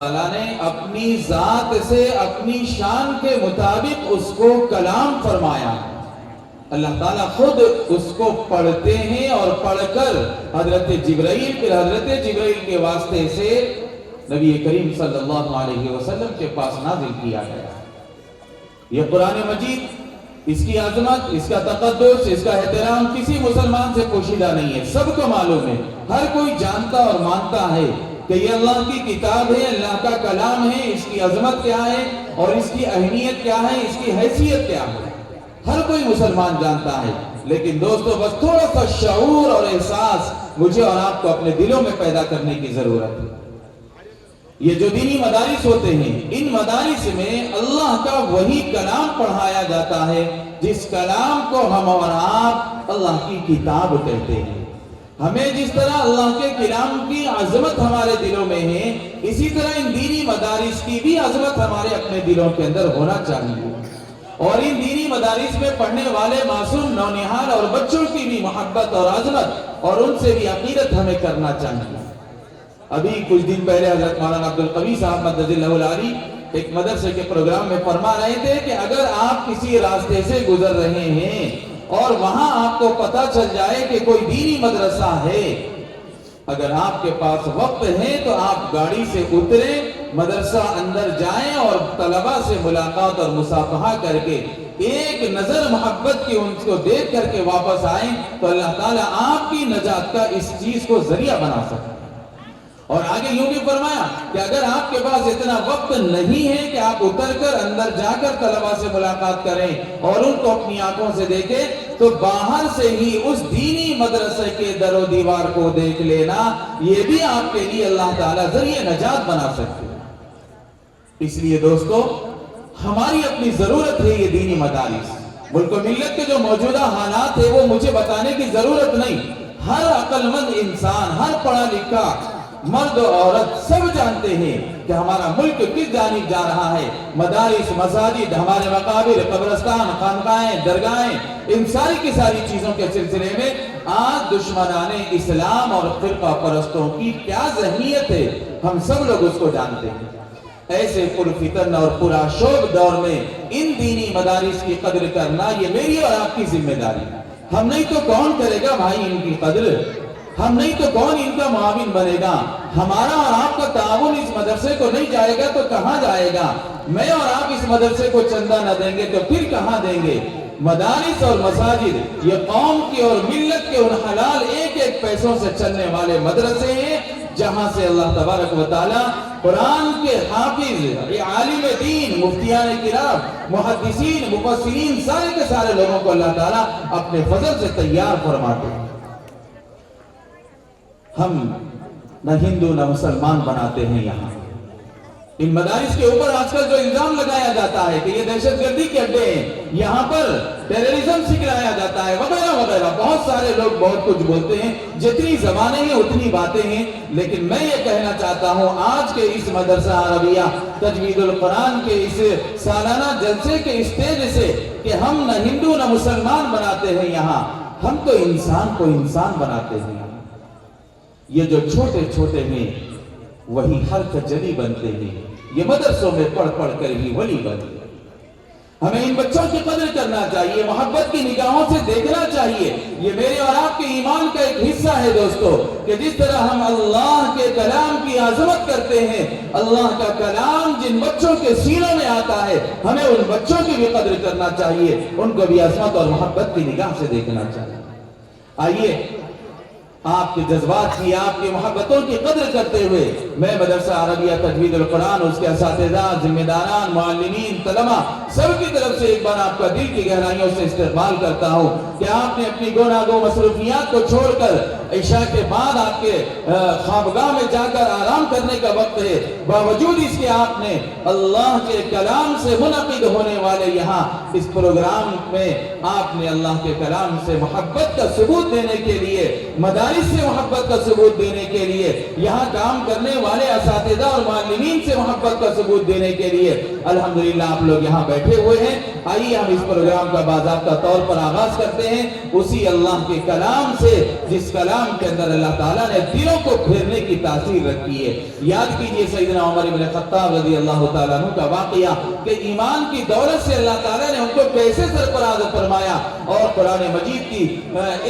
تعالیٰ نے اپنی ذات سے اپنی شان کے مطابق اس کو کلام فرمایا. اللہ تعالیٰ خود اس کو پڑھتے ہیں اور پڑھ کر حضرت جبرائیل کے واسطے سے نبی کریم صلی اللہ علیہ وسلم کے پاس نازل کیا گیا. یہ قرآن مجید، اس کی عظمت، اس کا تقدس، اس کا احترام کسی مسلمان سے پوشیدہ نہیں ہے. سب کو معلوم ہے، ہر کوئی جانتا اور مانتا ہے کہ یہ اللہ کی کتاب ہے، اللہ کا کلام ہے. اس کی عظمت کیا ہے اور اس کی اہمیت کیا ہے، اس کی حیثیت کیا ہے، ہر کوئی مسلمان جانتا ہے. لیکن دوستو، بس تھوڑا سا شعور اور احساس مجھے اور آپ کو اپنے دلوں میں پیدا کرنے کی ضرورت ہے. یہ جو دینی مدارس ہوتے ہیں، ان مدارس میں اللہ کا وہی کلام پڑھایا جاتا ہے جس کلام کو ہم اور آپ اللہ کی کتاب کہتے ہیں. ہمیں جس طرح اللہ کے کلام کی عظمت ہمارے دلوں میں ہے، اسی طرح ان دینی مدارس کی بھی عظمت ہمارے اپنے دلوں کے اندر ہونا چاہیے. اور ان دینی مدارس میں پڑھنے والے معصوم نونہال اور بچوں کی بھی محبت اور عظمت اور ان سے بھی عقیدت ہمیں کرنا چاہیے. ابھی کچھ دن پہلے حضرت مولانا عبدالقوی صاحب مدد اللہ العالی ایک مدرسے کے پروگرام میں فرما رہے تھے کہ اگر آپ کسی راستے سے گزر رہے ہیں اور وہاں آپ کو پتہ چل جائے کہ کوئی دینی مدرسہ ہے، اگر آپ کے پاس وقت ہے تو آپ گاڑی سے اتریں، مدرسہ اندر جائیں اور طلبہ سے ملاقات اور مصافحہ کر کے ایک نظر محبت کی ان کو دیکھ کر کے واپس آئیں تو اللہ تعالیٰ آپ کی نجات کا اس چیز کو ذریعہ بنا سکتا. اور آگے یوں بھی فرمایا کہ اگر آپ کے پاس اتنا وقت نہیں ہے کہ آپ اتر کر اندر جا کر طلبہ سے ملاقات کریں اور ان کو اپنی آنکھوں سے دیکھیں، تو باہر سے ہی اس دینی مدرسے کے در و دیوار کو دیکھ لینا، یہ بھی آپ کے لیے اللہ تعالیٰ ذریعہ نجات بنا سکتے ہیں. اس لیے دوستو، ہماری اپنی ضرورت ہے یہ دینی مدارس. ملک و ملت کے جو موجودہ حالات ہیں وہ مجھے بتانے کی ضرورت نہیں. ہر عقل مند انسان، ہر پڑھا لکھا مرد و عورت سب جانتے ہیں کہ ہمارا ملک کس جانب جا رہا ہے. مدارس، مساجد، ہمارے مقابر، قبرستان، خانقاہیں، درگاہیں، ان ساری کی ساری چیزوں کے سلسلے میں آج دشمنان اسلام اور فرقہ پرستوں کی کیا ذہنیت ہے، ہم سب لوگ اس کو جانتے ہیں. ایسے پرفتن اور پرآشوب دور میں ان دینی مدارس کی قدر کرنا یہ میری اور آپ کی ذمہ داری ہے. ہم نہیں تو کون کرے گا بھائی ان کی قدر؟ ہم نہیں تو کون ان کا معاون بنے گا؟ ہمارا اور آپ کا تعاون اس مدرسے کو نہیں جائے گا تو کہاں جائے گا؟ میں اور آپ اس مدرسے کو چندہ نہ دیں گے تو پھر کہاں دیں گے؟ مدارس اور مساجد یہ قوم کی اور ملت کے ان حلال ایک ایک پیسوں سے چلنے والے مدرسے ہیں جہاں سے اللہ تبارک و تعالی قرآن کے حافظ، عالم دین، مفتیان کرام، محدثین، مفسرین، سارے کے سارے لوگوں کو اللہ تعالیٰ اپنے فضل سے تیار فرماتے ہیں. ہم نہ ہندو نہ مسلمان بناتے ہیں. یہاں ان مدارس کے اوپر آج کل جو الزام لگایا جاتا ہے کہ یہ دہشت گردی کے اڈے ہیں، یہاں پر ٹیررزم سکھلایا جاتا ہے وغیرہ وغیرہ، بہت سارے لوگ بہت کچھ بولتے ہیں. جتنی زبانیں ہیں اتنی باتیں ہیں. لیکن میں یہ کہنا چاہتا ہوں آج کے اس مدرسہ عربیہ تجوید القرآن کے اس سالانہ جلسے کے اسٹیج سے کہ ہم نہ ہندو نہ مسلمان بناتے ہیں، یہاں ہم تو انسان کو انسان بناتے ہیں. یہ جو چھوٹے چھوٹے ہیں وہی حرف جلی بنتے ہیں. یہ مدرسوں میں پڑھ پڑھ کر ہی ولی بنتے ہیں. ہمیں ان بچوں کی قدر کرنا چاہیے، محبت کی نگاہوں سے دیکھنا چاہیے. یہ میرے اور آپ کے ایمان کا ایک حصہ ہے دوستو کہ جس طرح ہم اللہ کے کلام کی عظمت کرتے ہیں، اللہ کا کلام جن بچوں کے سینوں میں آتا ہے ہمیں ان بچوں کی بھی قدر کرنا چاہیے، ان کو بھی عظمت اور محبت کی نگاہ سے دیکھنا چاہیے. آئیے آپ کے جذبات کی، آپ کی محبتوں کی قدر کرتے ہوئے میں مدرسہ عربیہ تجوید القرآن، اس کے اساتذہ، ذمہ داران، معلمین، طلبہ سب کی طرف سے ایک بار آپ کا دل کی گہرائیوں سے استقبال کرتا ہوں کہ آپ نے اپنی گناہ گو مصروفیات کو چھوڑ کر عشاء کے بعد آپ کے خوابگاہ میں جا کر آرام کرنے کا وقت ہے، باوجود اس کے آپ نے اللہ کے کلام سے منعقد ہونے والے یہاں اس پروگرام میں آپ نے اللہ کے کلام سے محبت کا ثبوت دینے کے لیے، مدارس سے محبت کا ثبوت دینے کے لیے، یہاں کام کرنے والے اساتذہ اور معلمین سے محبت کا ثبوت دینے کے لیے الحمدللہ آپ لوگ یہاں بیٹھے ہوئے ہیں. آئیے ہم اس پروگرام کا باضابطہ طور پر آغاز کرتے ہیں اسی اللہ کے کلام سے جس کلام کلام کے اندر اللہ تعالیٰ نے دلوں کو پھیرنے کی تاثیر رکھی ہے۔ یاد کیجئے سیدنا عمر بن خطاب رضی اللہ تعالیٰ عنہ کا واقعہ کہ ایمان کی دولت سے اللہ تعالیٰ نے ان کو کیسے سرفراز فرمایا، اور قرآن مجید کی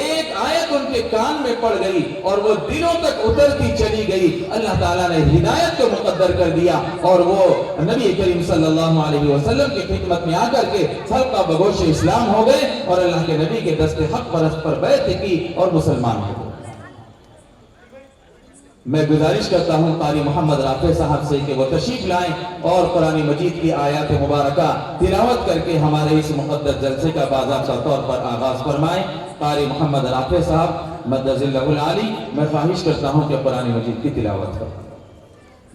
ایک آیت ان کے کان میں پڑ گئی اور وہ دلوں تک اترتی چلی گئی، اللہ تعالیٰ نے ہدایت کو مقدر کر دیا، اور وہ نبی کریم صلی اللہ علیہ وسلم کی خدمت میں آ کر کے حلقہ بگوش اسلام ہو گئے اور اللہ کے نبی کے دست حق پرست پر بیعت کی اور مسلمان ہو گئے۔ میں گزارش کرتا ہوں قاری محمد رافع صاحب سے کہ وہ تشریف لائیں اور قرآن مجید کی آیات مبارکہ تلاوت کر کے ہمارے اس مقدس جلسے کا باضابطہ طور پر آغاز فرمائیں۔ قاری محمد رافع صاحب مدد اللہ العالی، میں خواہش کرتا ہوں کہ قرآن مجید کی تلاوت کریں۔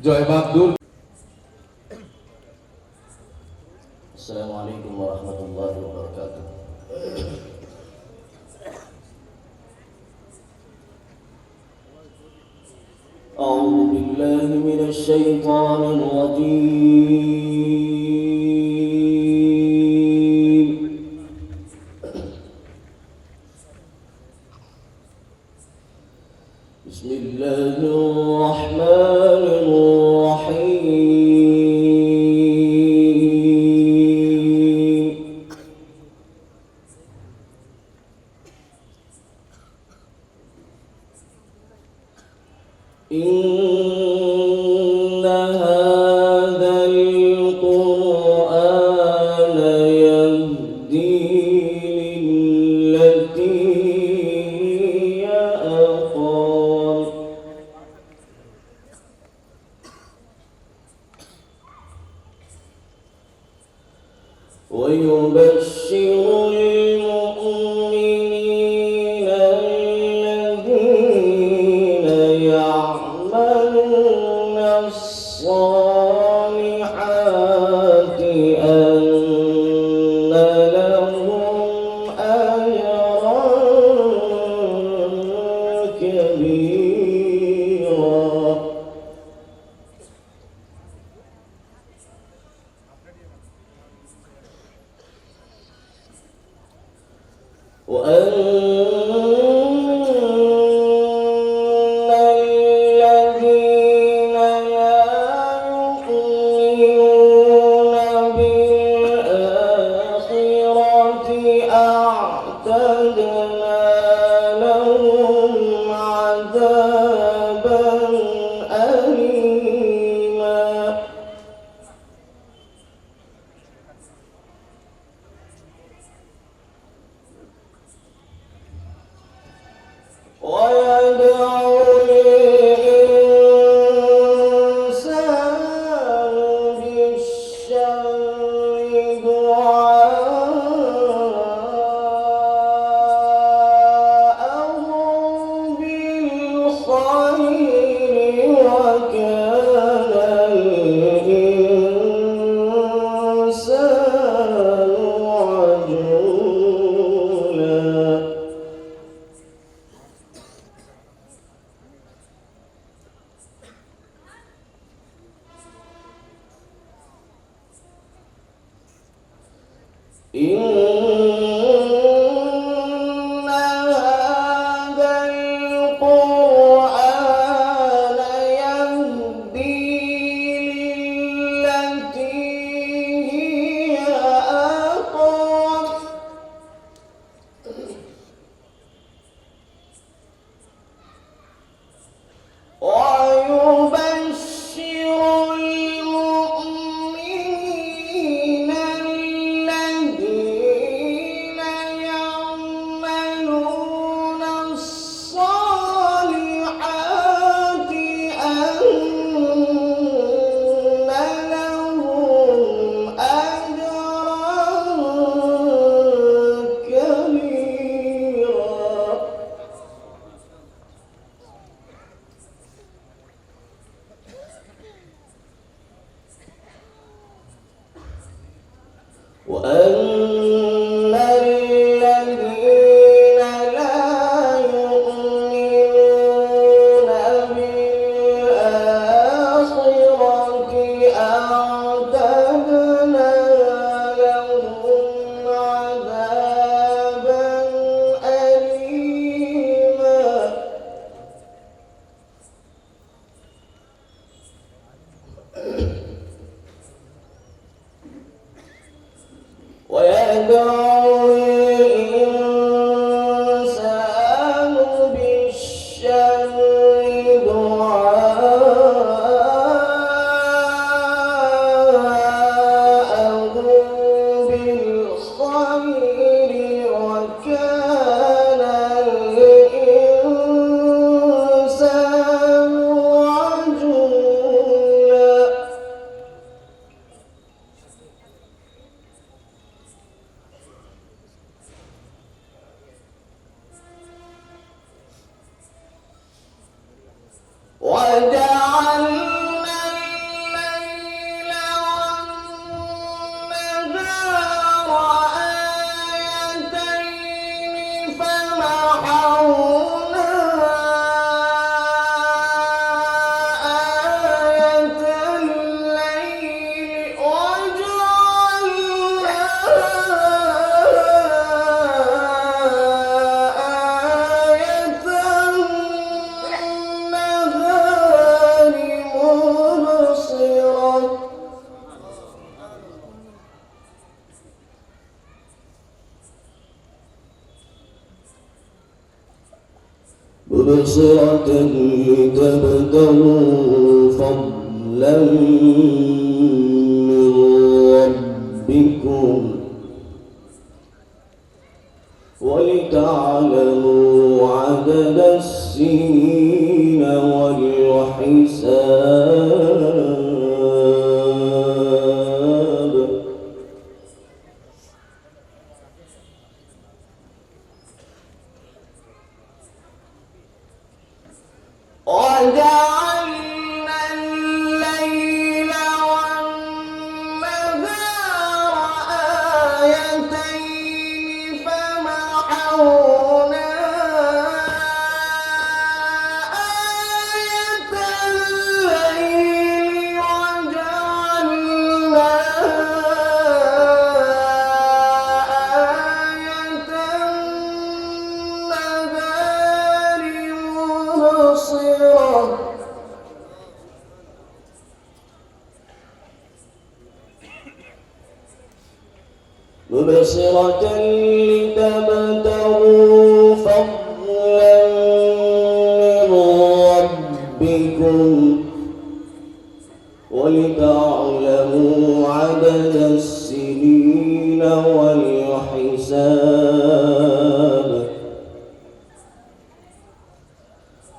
جو احباب دور السلام علیکم ورحمۃ اللہ وبرکاتہ۔ اعوذ باللہ من الشیطان الرجیم، بسم اللہ الرحمن الرحیم۔ إن هذا القرآن يهدي للتي هي أقوم، ويبشر المؤمنين الذين يعملون الصالحات أن لهم أجرا كبيرا، وأن الذين لا يؤمنون بالآخرة أعتدنا لهم عذابا أليما، ويدعو الإنسان بالشر دعاءه بالخير، وكان الإنسان عجولا. إن هذا القرآن يهدي للتي هي أقوم، ويبشر المؤمنين الذين يعملون الصالحات أن لهم أجرا كبيرا، وأن الذين لا يؤمنون بالآخرة أعتدنا لهم عذابا أليما، يدعو الإنسان بالشر دعاءه بالخير وكان الإنسان عجولا وجعلنا الليل والنهار آيتين فمحونا آية الليل وجعلنا آية النهار مبصرة لتبتغوا فضلا من ربكم ولتعلموا عدد السنين والحساب وجعلنا الليل والنهار آيتين فمحونا آية الليل وجعلنا آية النهار مبصرة لتبتغوا فضلا من ربكم ولتعلموا عدد السنين والحساب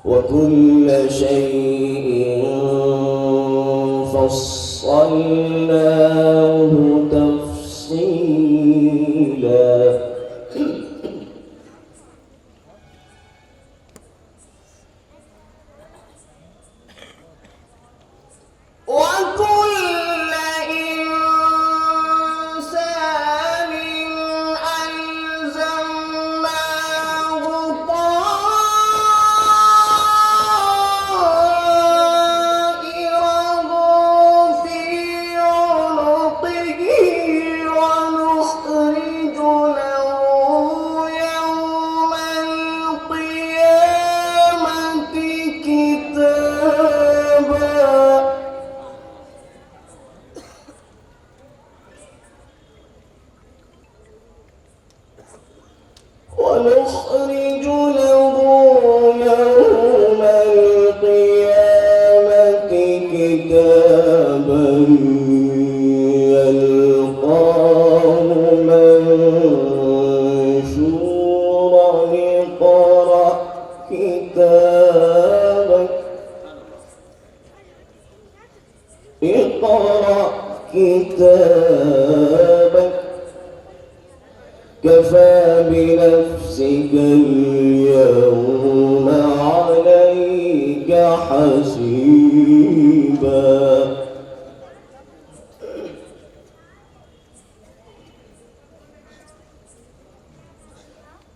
وكل شيء فصلناه تفصيلا وكل إنسان ألزمناه طائره في عنقه ونخرج له يوم القيامة كتابا ونخرج له يوم القيامة كتابا يلقاه منشورا اقرأ كتابك اقرأ كتابك كفى بنفسك اليوم عليك حسيبا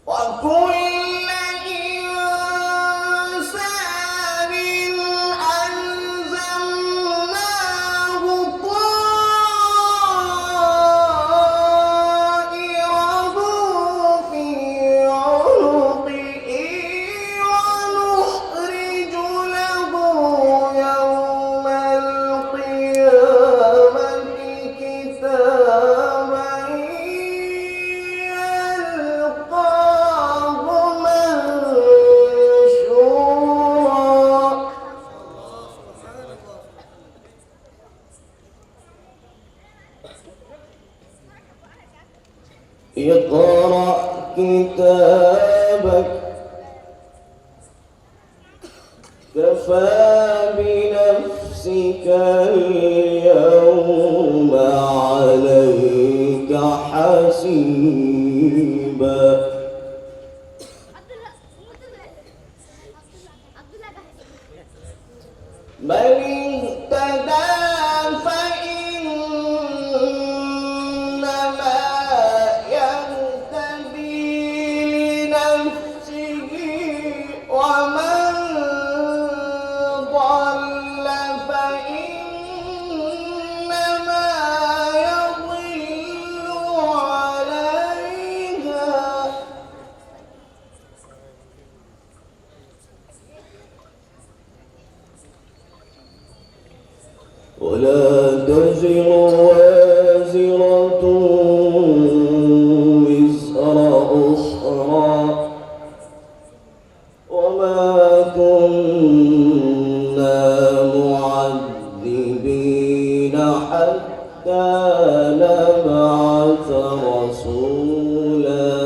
وكل إنسان ألزمناه طائره في عنقه ونخرج له يوم القيامة اقرأ كتابك كفى بنفسك اليوم عليك حسيبا من اهتدى فإنما يهتدي لنفسه ومن ضل فإنما يضل عليها ولا تزر وازرة وزر أخرى وما كنا معذبين حتى نبعث رسولا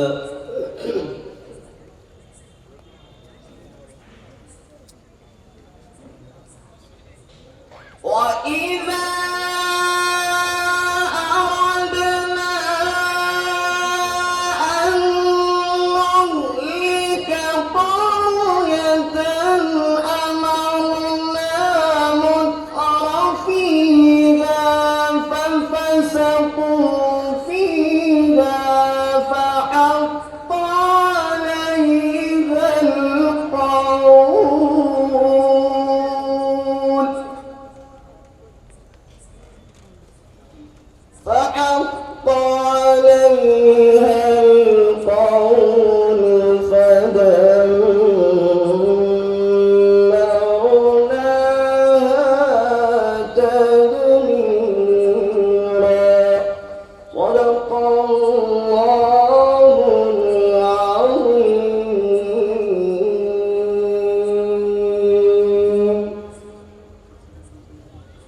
وإذا أردنا أن نهلك قرية أمرنا مترفيها ففسقوا فيها فحق عليها القول فحق عليها القول فدمرناها تدميرا صدق الله العظيم.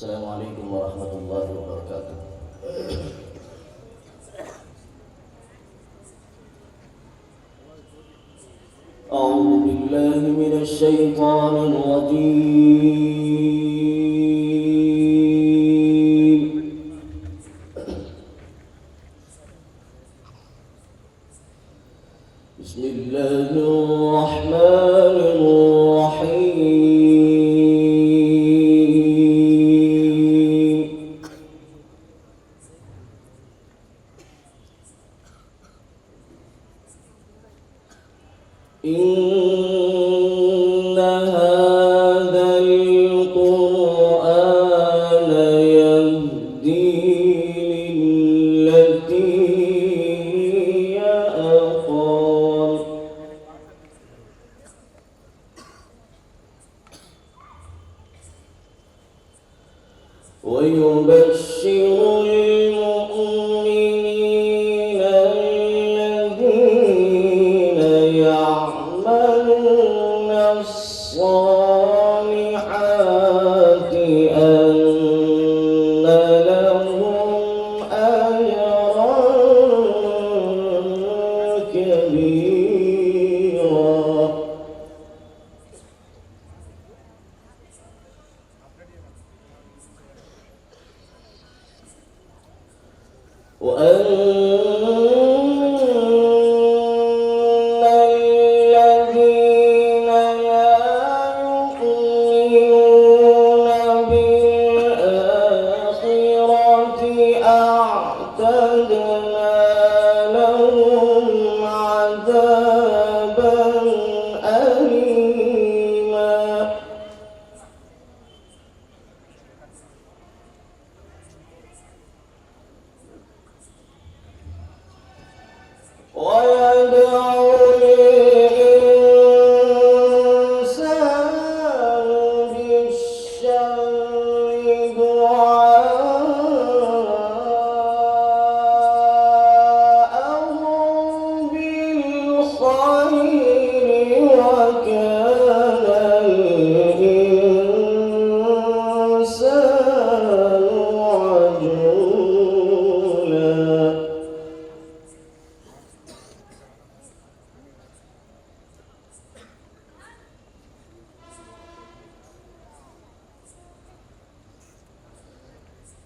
السلام عليكم ورحمة الله وبركاته. أعوذ بالله من الشيطان الرجيم. بسم الله الرحمن الرحيم. إن هذا القرآن يهدي للتي هي أقوم ويبشر المؤمنين الذين يعملون الصالحات أن لهم أجرا كبيرا وأن الذين لا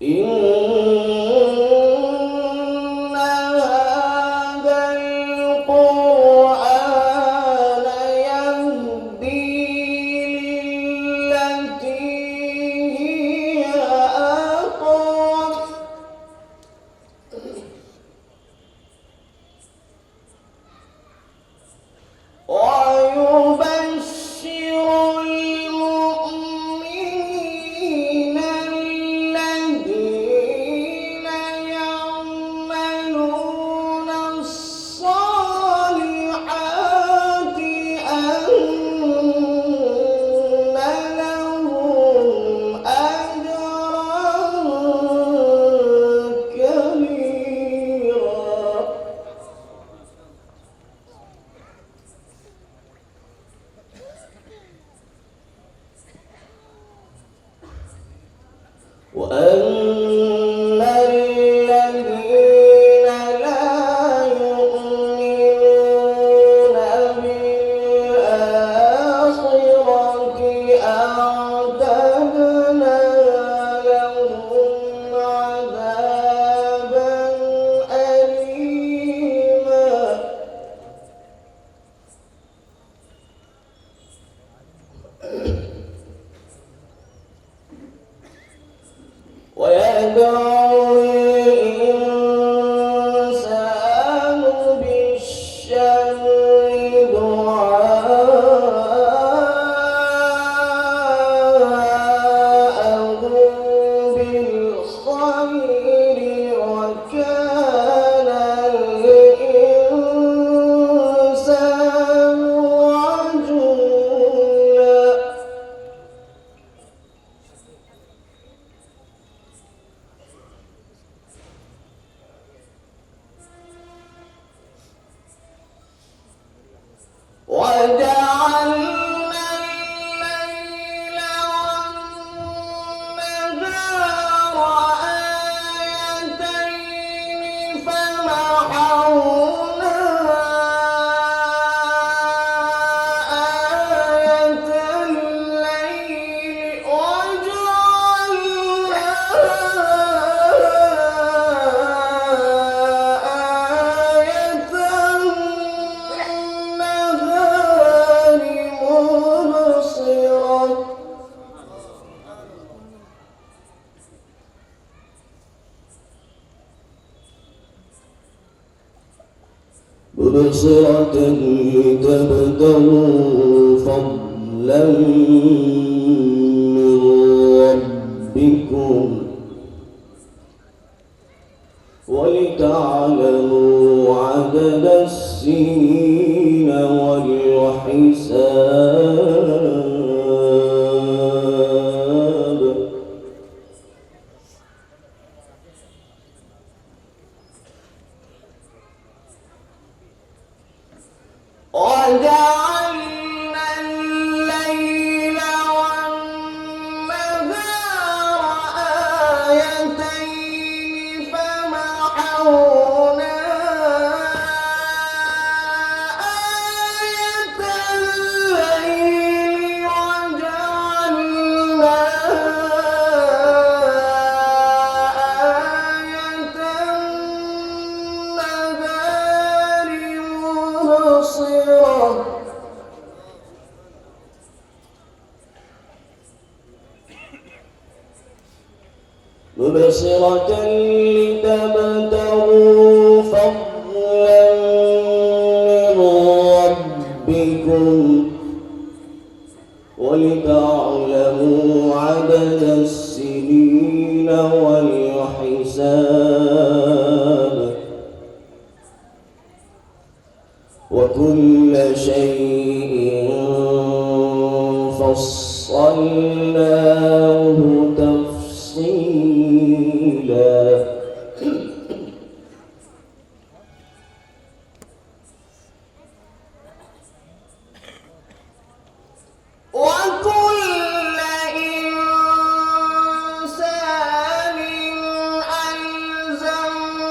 إن هذا القرآن يهدي للتي هي أقوم ويبشر المؤمنين الذين يعملون الصالحات أن لهم أجرا كبيرا. وأن الذين لا يؤمنون بالآخرة أعتدنا لهم عذابا أليما. ويدعو الإنسان بالشر دعاءه بالخير وكان الإنسان عجولا. وجعلنا الليل والنهار آيتين فمحونا آية الليل وجعلنا آية النهار مبصرة لتبتغوا فضلا من ربكم ولتعلموا عدد السنين والحساب. وجعلنا الليل والنهار آيتين فمحونا آية الليل وجعلنا آية النهار مبصرة لتبتغوا فضلا من ربكم ولتعلموا عدد السنين والحساب وكل شيء فصلناه تفصيلا. وكل إنسان ألزمناه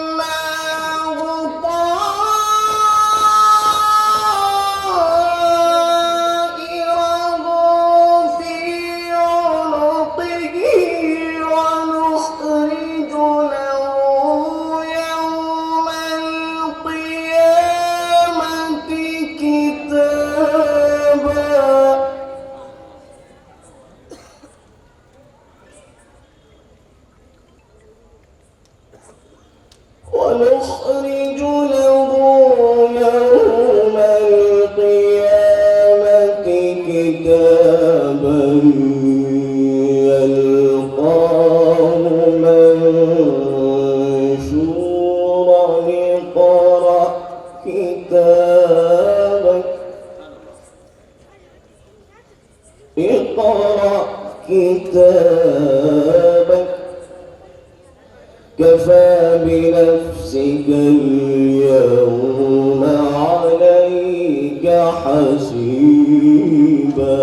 طائره في عنقه ونخرج له يوم القيامة كتابا يلقاه منشورا اقرأ كتابك اقرأ كتابك كفى بنفسك اليوم عليك حسيبا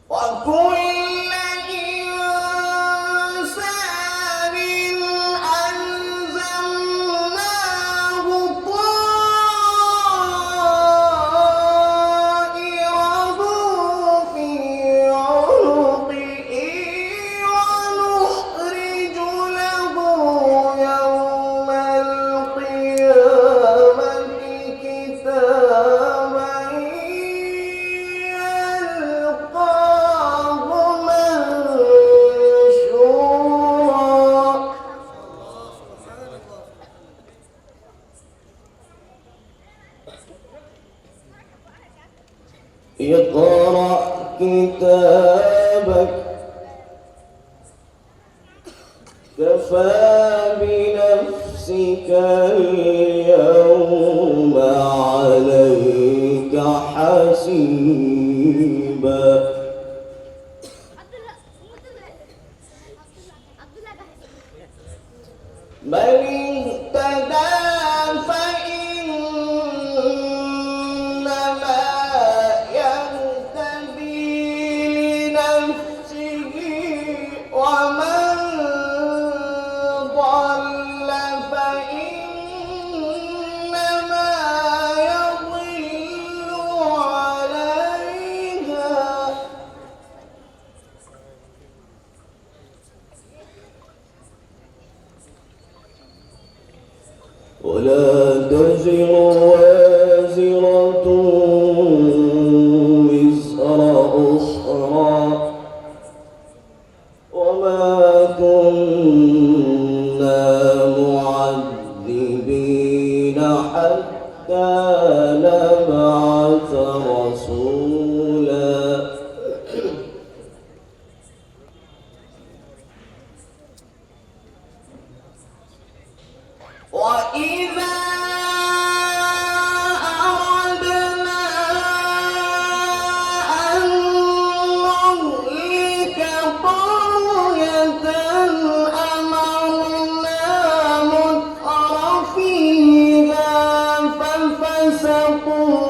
وكل إنسان ألزمناه طائره في عنقه ونخرج له يوم القيامة كتابا يلقاه منشورا اقرأ كتابك كفى بنفسك اليوم عليك حسيبا من اهتدى فإنما يهتدي لنفسه ومن ضل فإنما يضل عليها ولا تزر وازرة وزر أخرى وما كنا معذبين حتى نبعث رسولا وإذا أردنا أن نهلك قرية أمرنا مترفيها ففسقوا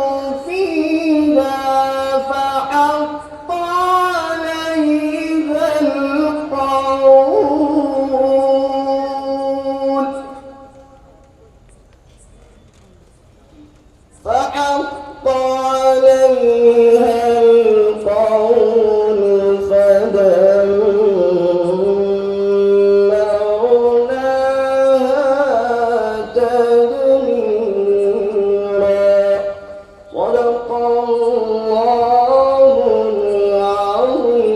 فيها فحق عليها القول فحق عليها القول فدمرناها تدميرا صدق الله العظيم.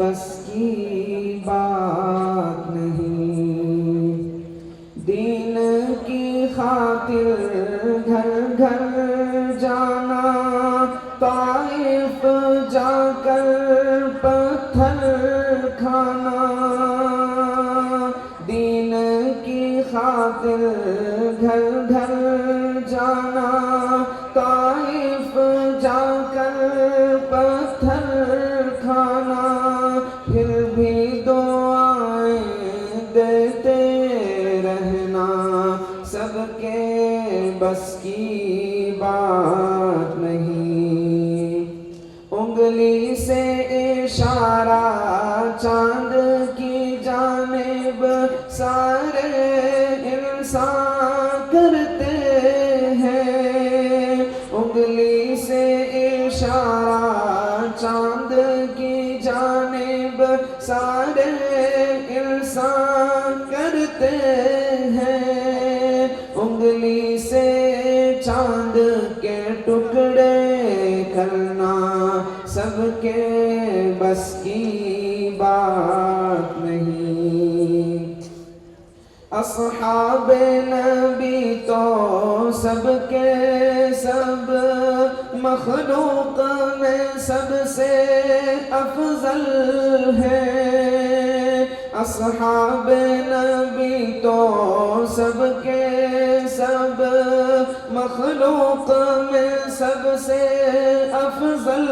بس کی بات نہیں، دین کی خاطر گھر گھر جانا، طائف جا کر پتھر کھانا، دین کی خاطر گھر گھر جانا، طائف جا کر پتھر کھانا، پھر بھی دعائیں دیتے رہنا، سب کے بس کی بات نہیں، انگلی سے اشارہ چاند کی جانب سارے انسان کرتے ہیں، انگلی سے اشارہ چاند کی جانب سارے انسان کرتے ہیں، انگلی سے چاند کے ٹکڑے کرنا، سب کے بس کی بات نہیں، اصحاب نبی تو سب کے سب مخلوق میں سب سے افضل ہے، اصحاب نبی تو سب کے سب مخلوق میں سب سے افضل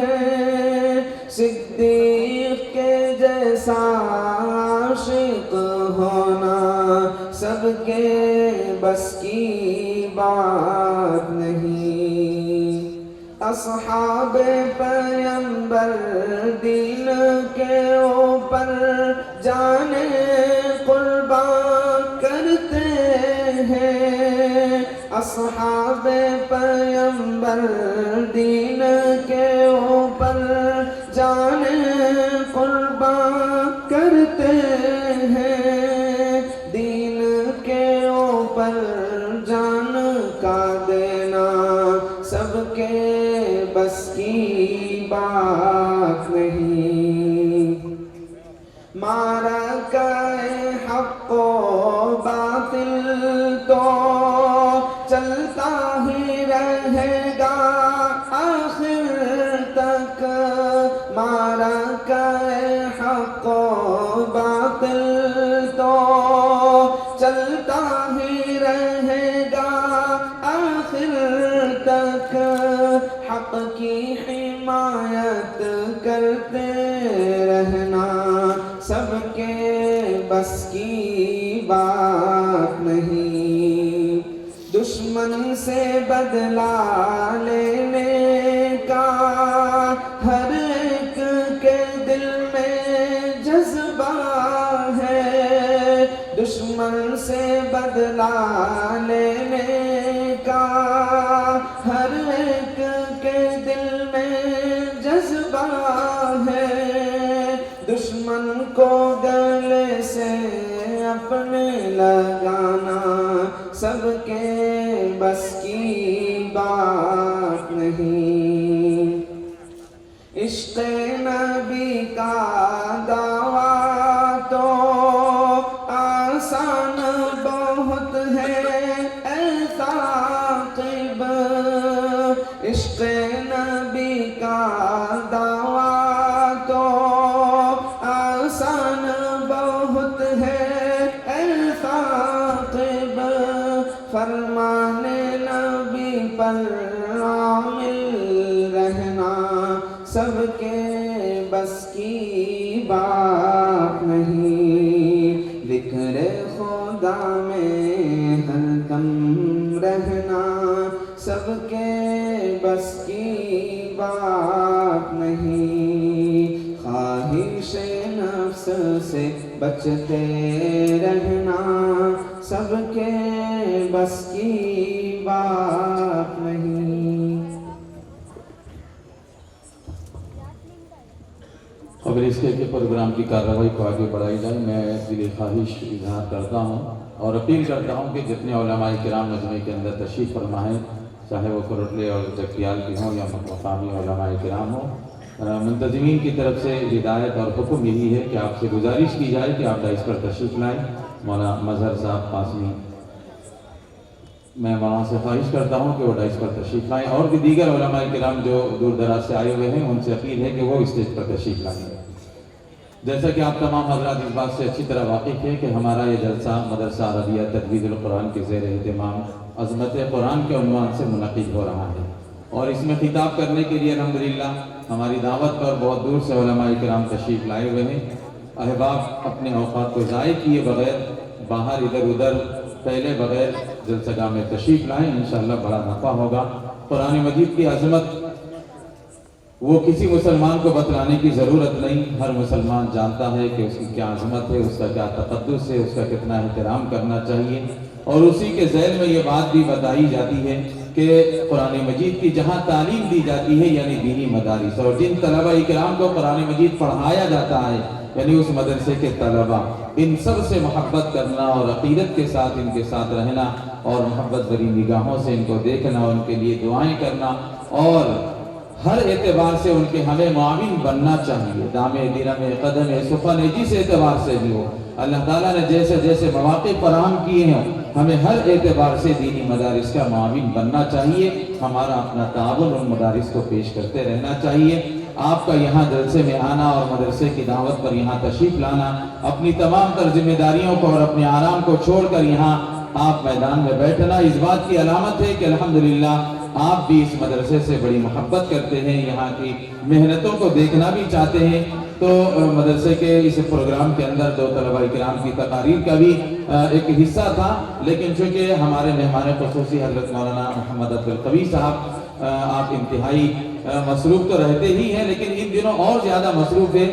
ہے، صدیق کے جیسا عاشق ہونا، سب کے بس کی بات نہیں، اصحاب پیغمبر دین کے اوپر جانے قربان کرتے ہیں، اصحاب پیغمبر دین کے اوپر جانے قربان کرتے ہیں، دین کے اوپر جان کا دینا، سب کے بس کی بات نہیں، معرکہ حق و باطل تو چلتا ہی رہے گا آخر تک، معرکہ حق و باطل تو چلتا ہی رہے گا آخر تک، حق کی حمایت کرتے رہنا، سب کے بس کی بات نہیں، دشمن سے بدلہ لینے کا ہر ایک کے دل میں جذبہ ہے، دشمن سے بدلہ لینے کا ہر ایک کے دل میں جذبہ ہے، دشمن کو گلے سے اپنے لگانا، سب کے بس کی بات نہیں، عشق نبی کا دعویٰ تو آسان بہت ہے اے ثاقب، عشق نبی کا دعویٰ تو آسان بہت ہے اے ثاقب، فرمان نبی پر عامل رہنا، سب کے بس کی بات نہیں، ذکر خدا میں ہر دم رہنا، سب کے بس کی بات نہیں، خواہش نفس سے بچتے رہنا، سب کے بس کی بات نہیں۔ قبل اس کے پروگرام کی کارروائی کو آگے بڑھائی جائے، میں دلی خواہش اظہار کرتا ہوں اور اپیل کرتا ہوں کہ جتنے علماء کرام مجمع کے اندر تشریف فرما ہیں، چاہے وہ کروٹلے اور جگتیال کے ہوں یا مقامی علماء کرام ہوں، منتظمین کی طرف سے ہدایت اور حکم یہی ہے کہ آپ سے گزارش کی جائے کہ آپ ڈائس پر تشریف لائیں. مولانا مظہر صاحب قاسمی، میں وہاں سے خواہش کرتا ہوں کہ وہ ڈائس پر تشریف لائیں، اور بھی دیگر علماء کرام جو دور دراز سے آئے ہوئے ہیں ان سے اپیل ہے کہ وہ اسٹیج پر تشریف لائیں. جیسا کہ آپ تمام حضرات اس بات سے اچھی طرح واقف ہیں کہ ہمارا یہ جلسہ مدرسہ عربیہ تجوید القرآن کے زیر اہتمام عظمت قرآن کے عنوان سے منعقد ہو رہا ہے، اور اس میں خطاب کرنے کے لیے الحمدللہ ہماری دعوت پر بہت دور سے علماء کرام تشریف لائے ہوئے ہیں. احباب اپنے اوقات کو ضائع کیے بغیر، باہر ادھر ادھر پھیلے بغیر جلسہ گاہ میں تشریف لائیں، انشاءاللہ بڑا نفع ہوگا. قرآن مجید کی عظمت وہ کسی مسلمان کو بتلانے کی ضرورت نہیں، ہر مسلمان جانتا ہے کہ اس کی کیا عظمت ہے، اس کا کیا تقدس ہے، اس کا کتنا احترام کرنا چاہیے. اور اسی کے ذیل میں یہ بات بھی بتائی جاتی ہے کہ قرآن مجید کی جہاں تعلیم دی جاتی ہے یعنی دینی مدارس، اور جن طلبہ اکرام کو قرآن مجید پڑھایا جاتا ہے یعنی اس مدرسے کے طلبہ، ان سب سے محبت کرنا اور عقیدت کے ساتھ ان کے ساتھ رہنا اور محبت بھری نگاہوں سے ان کو دیکھنا، ان کے لیے دعائیں کرنا، اور ہر اعتبار سے ان کے ہمیں معاون بننا چاہیے. دامے درم قدم سفن جس اعتبار سے بھی ہو، اللہ تعالیٰ نے جیسے جیسے مواقع فراہم کیے ہیں ہمیں ہر اعتبار سے دینی مدارس کا معاون بننا چاہیے. ہمارا اپنا تعاون ان مدارس کو پیش کرتے رہنا چاہیے. آپ کا یہاں جلسے میں آنا اور مدرسے کی دعوت پر یہاں تشریف لانا، اپنی تمام تر ذمہ داریوں کو اور اپنے آرام کو چھوڑ کر یہاں آپ میدان میں بیٹھنا، اس بات کی علامت ہے کہ الحمدللہ آپ بھی اس مدرسے سے بڑی محبت کرتے ہیں، یہاں کی محنتوں کو دیکھنا بھی چاہتے ہیں. تو مدرسے کے اس پروگرام کے اندر دو طلبہ کرام کی تقاریر کا بھی ایک حصہ تھا، لیکن چونکہ ہمارے مہمان خصوصی حضرت مولانا محمد عبدالقوی صاحب آپ انتہائی مصروف تو رہتے ہی ہیں، لیکن ان دنوں اور زیادہ مصروف ہے،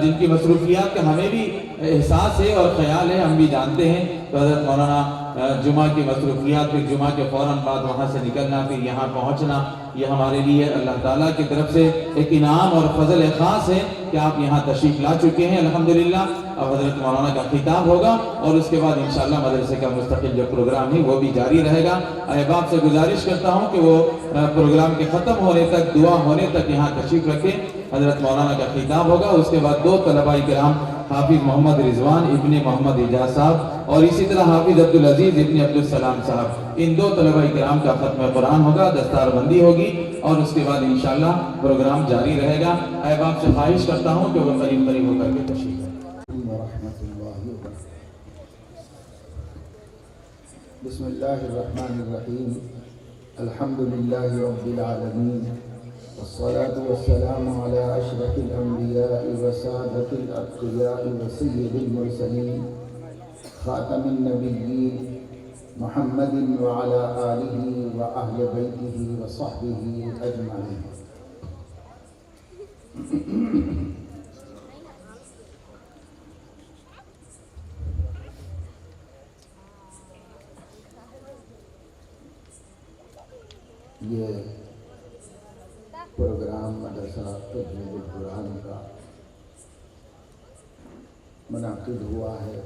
جن کی مصروفیات کا ہمیں بھی احساس ہے اور خیال ہے، ہم بھی جانتے ہیں. تو حضرت مولانا جمعہ کی مصروفیات، پھر جمعہ کے فوراً بعد وہاں سے نکلنا، پھر یہاں پہنچنا، یہ ہمارے لیے اللہ تعالیٰ کی طرف سے ایک انعام اور فضل خاص ہے کہ آپ یہاں تشریف لا چکے ہیں الحمدللہ. اب حضرت مولانا کا خطاب ہوگا اور اس کے بعد انشاءاللہ مدرسے کا مستقل جو پروگرام ہے وہ بھی جاری رہے گا. احباب سے گزارش کرتا ہوں کہ وہ پروگرام کے ختم ہونے تک، دعا ہونے تک یہاں تشریف رکھیں. حضرت مولانا کا خطاب ہوگا، اس کے بعد دو طلبہ کرام حافظ محمد رضوان ابن محمد اعجاز صاحب اور اسی طرح حافظ عبدالعزیز ابن عبدالسلام صاحب، ان دو طلبہ کرام کا ختم قرآن ہوگا، دستار بندی ہوگی اور اس کے بعد انشاءاللہ پروگرام جاری رہے گا. احباب سے خواہش کرتا ہوں کہ وہ قریب قریب ہو کر کے تشریف لائیں. ورحمۃ اللہ وبرکاتہ. بسم اللہ الرحمن الرحیم. الحمد للہ رب العالمین، والصلاة والسلام على أشرف الأنبياء وسادة الأتقياء وسيد المرسلين خاتم النبيين محمد وعلى آله وأهل بيته وصحبه أجمعين. یہ پروگرام مدرسہ تجوید القرآن کا منعقد ہوا ہے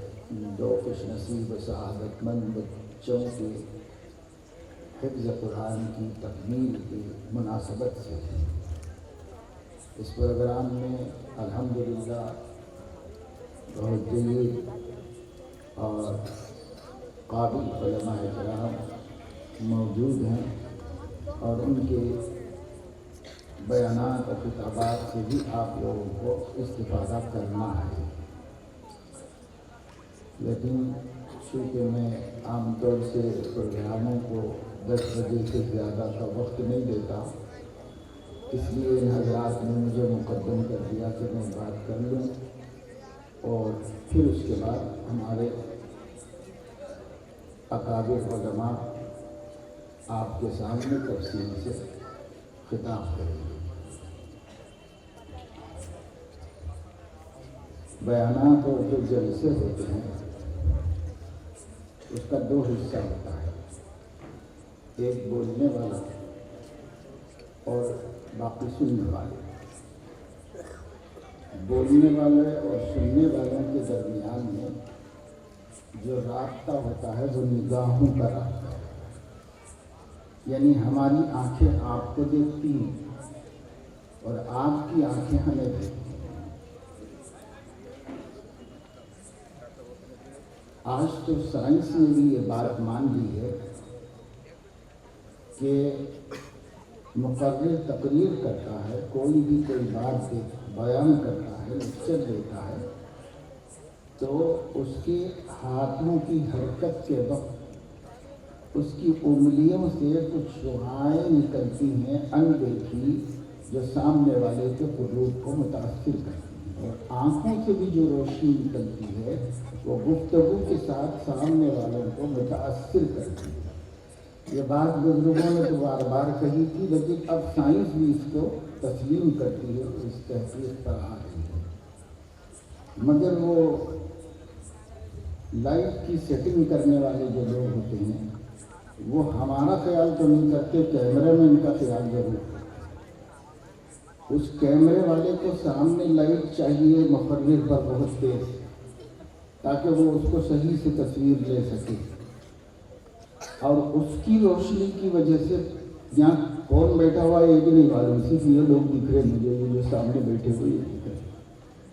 دو خوش نصیب سعادت مند بچوں کے حفظ قرآن کی تکمیل کی مناسبت سے. اس پروگرام میں الحمدللہ بہت جلیل اور قابل علماء کرام موجود ہیں اور ان کے بیانات اور خطابات سے بھی آپ لوگوں کو استفادہ کرنا ہے. لیکن چونکہ میں عام طور سے پروگراموں کو 10 بجے سے زیادہ کا وقت نہیں دیتا، اس لیے ان حضرات نے مجھے مقدم کر دیا کہ میں بات کر لوں اور پھر اس کے بعد ہمارے اکابر علماء آپ کے سامنے تفصیل سے خطاب کریں گے. بیانات اور جو جلسے ہوتے ہیں اس کا دو حصہ ہوتا ہے، ایک بولنے والا اور باقی سننے والے. بولنے والے اور سننے والوں کے درمیان میں جو رابطہ ہوتا ہے وہ نگاہوں کا رابطہ ہے، یعنی ہماری آنکھیں آپ کو دیکھتی ہیں اور آپ کی آنکھیں ہمیں دیکھیں۔ آج تو سائنس نے بھی یہ بات مان لی ہے کہ مقرر تقریر کرتا ہے، کوئی بھی کوئی بات بیان کرتا ہے، لیکچر دیتا ہے، تو اس کے ہاتھوں کی حرکت کے وقت اس کی انگلیوں سے کچھ شعاعیں نکلتی ہیں اندیکھی، جو سامنے والے کے قلوب کو متاثر کرتی ہیں، اور آنکھوں سے بھی جو روشنی نکلتی ہے وہ گفتگو کے ساتھ سامنے والوں کو متاثر کرتی ہے۔ یہ بات بزرگوں نے تو بار بار کہی تھی، لیکن اب سائنس بھی اس کو تسلیم کرتی ہے، اس تحقیق پر آ رہی ہے۔ مگر وہ لائٹ کی سیٹنگ کرنے والے جو لوگ ہوتے ہیں وہ ہمارا خیال تو نہیں کرتے، کیمرے میں ان کا خیال ضرور ہے۔ اس کیمرے والے کو سامنے لائٹ چاہیے مقرر پر بہت تیز، تاکہ وہ اس کو صحیح سے تصویر لے سکے، اور اس کی روشنی کی وجہ سے یہاں کون بیٹھا ہوا ہے یہ بھی نہیں معلوم، صرف یہ لوگ دکھ رہے مجھے، یہ جو سامنے بیٹھے ہوئے یہ دکھ رہے۔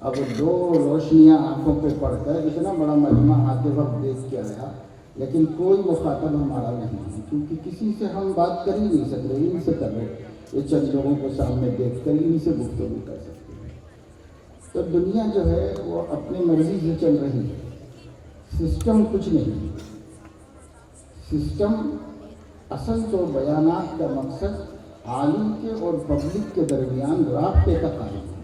اب دو روشنیاں آنکھوں پہ پڑ کر اتنا بڑا مجمع آتے وقت دیکھ کے آیا، لیکن کوئی مخاطب ہمارا نہیں ہے، کیونکہ کسی سے ہم بات کر ہی نہیں سک رہے، ان سے کر رہے، یہ چند لوگوں کو سامنے دیکھ کر ان سے گفتگو کر سکتے ہیں۔ تو دنیا جو ہے وہ اپنی مرضی سے چل رہی ہے، سسٹم کچھ نہیں ہے۔ سسٹم اصل تو بیانات کا مقصد عالم کے اور پبلک کے درمیان رابطے کا قائم ہے۔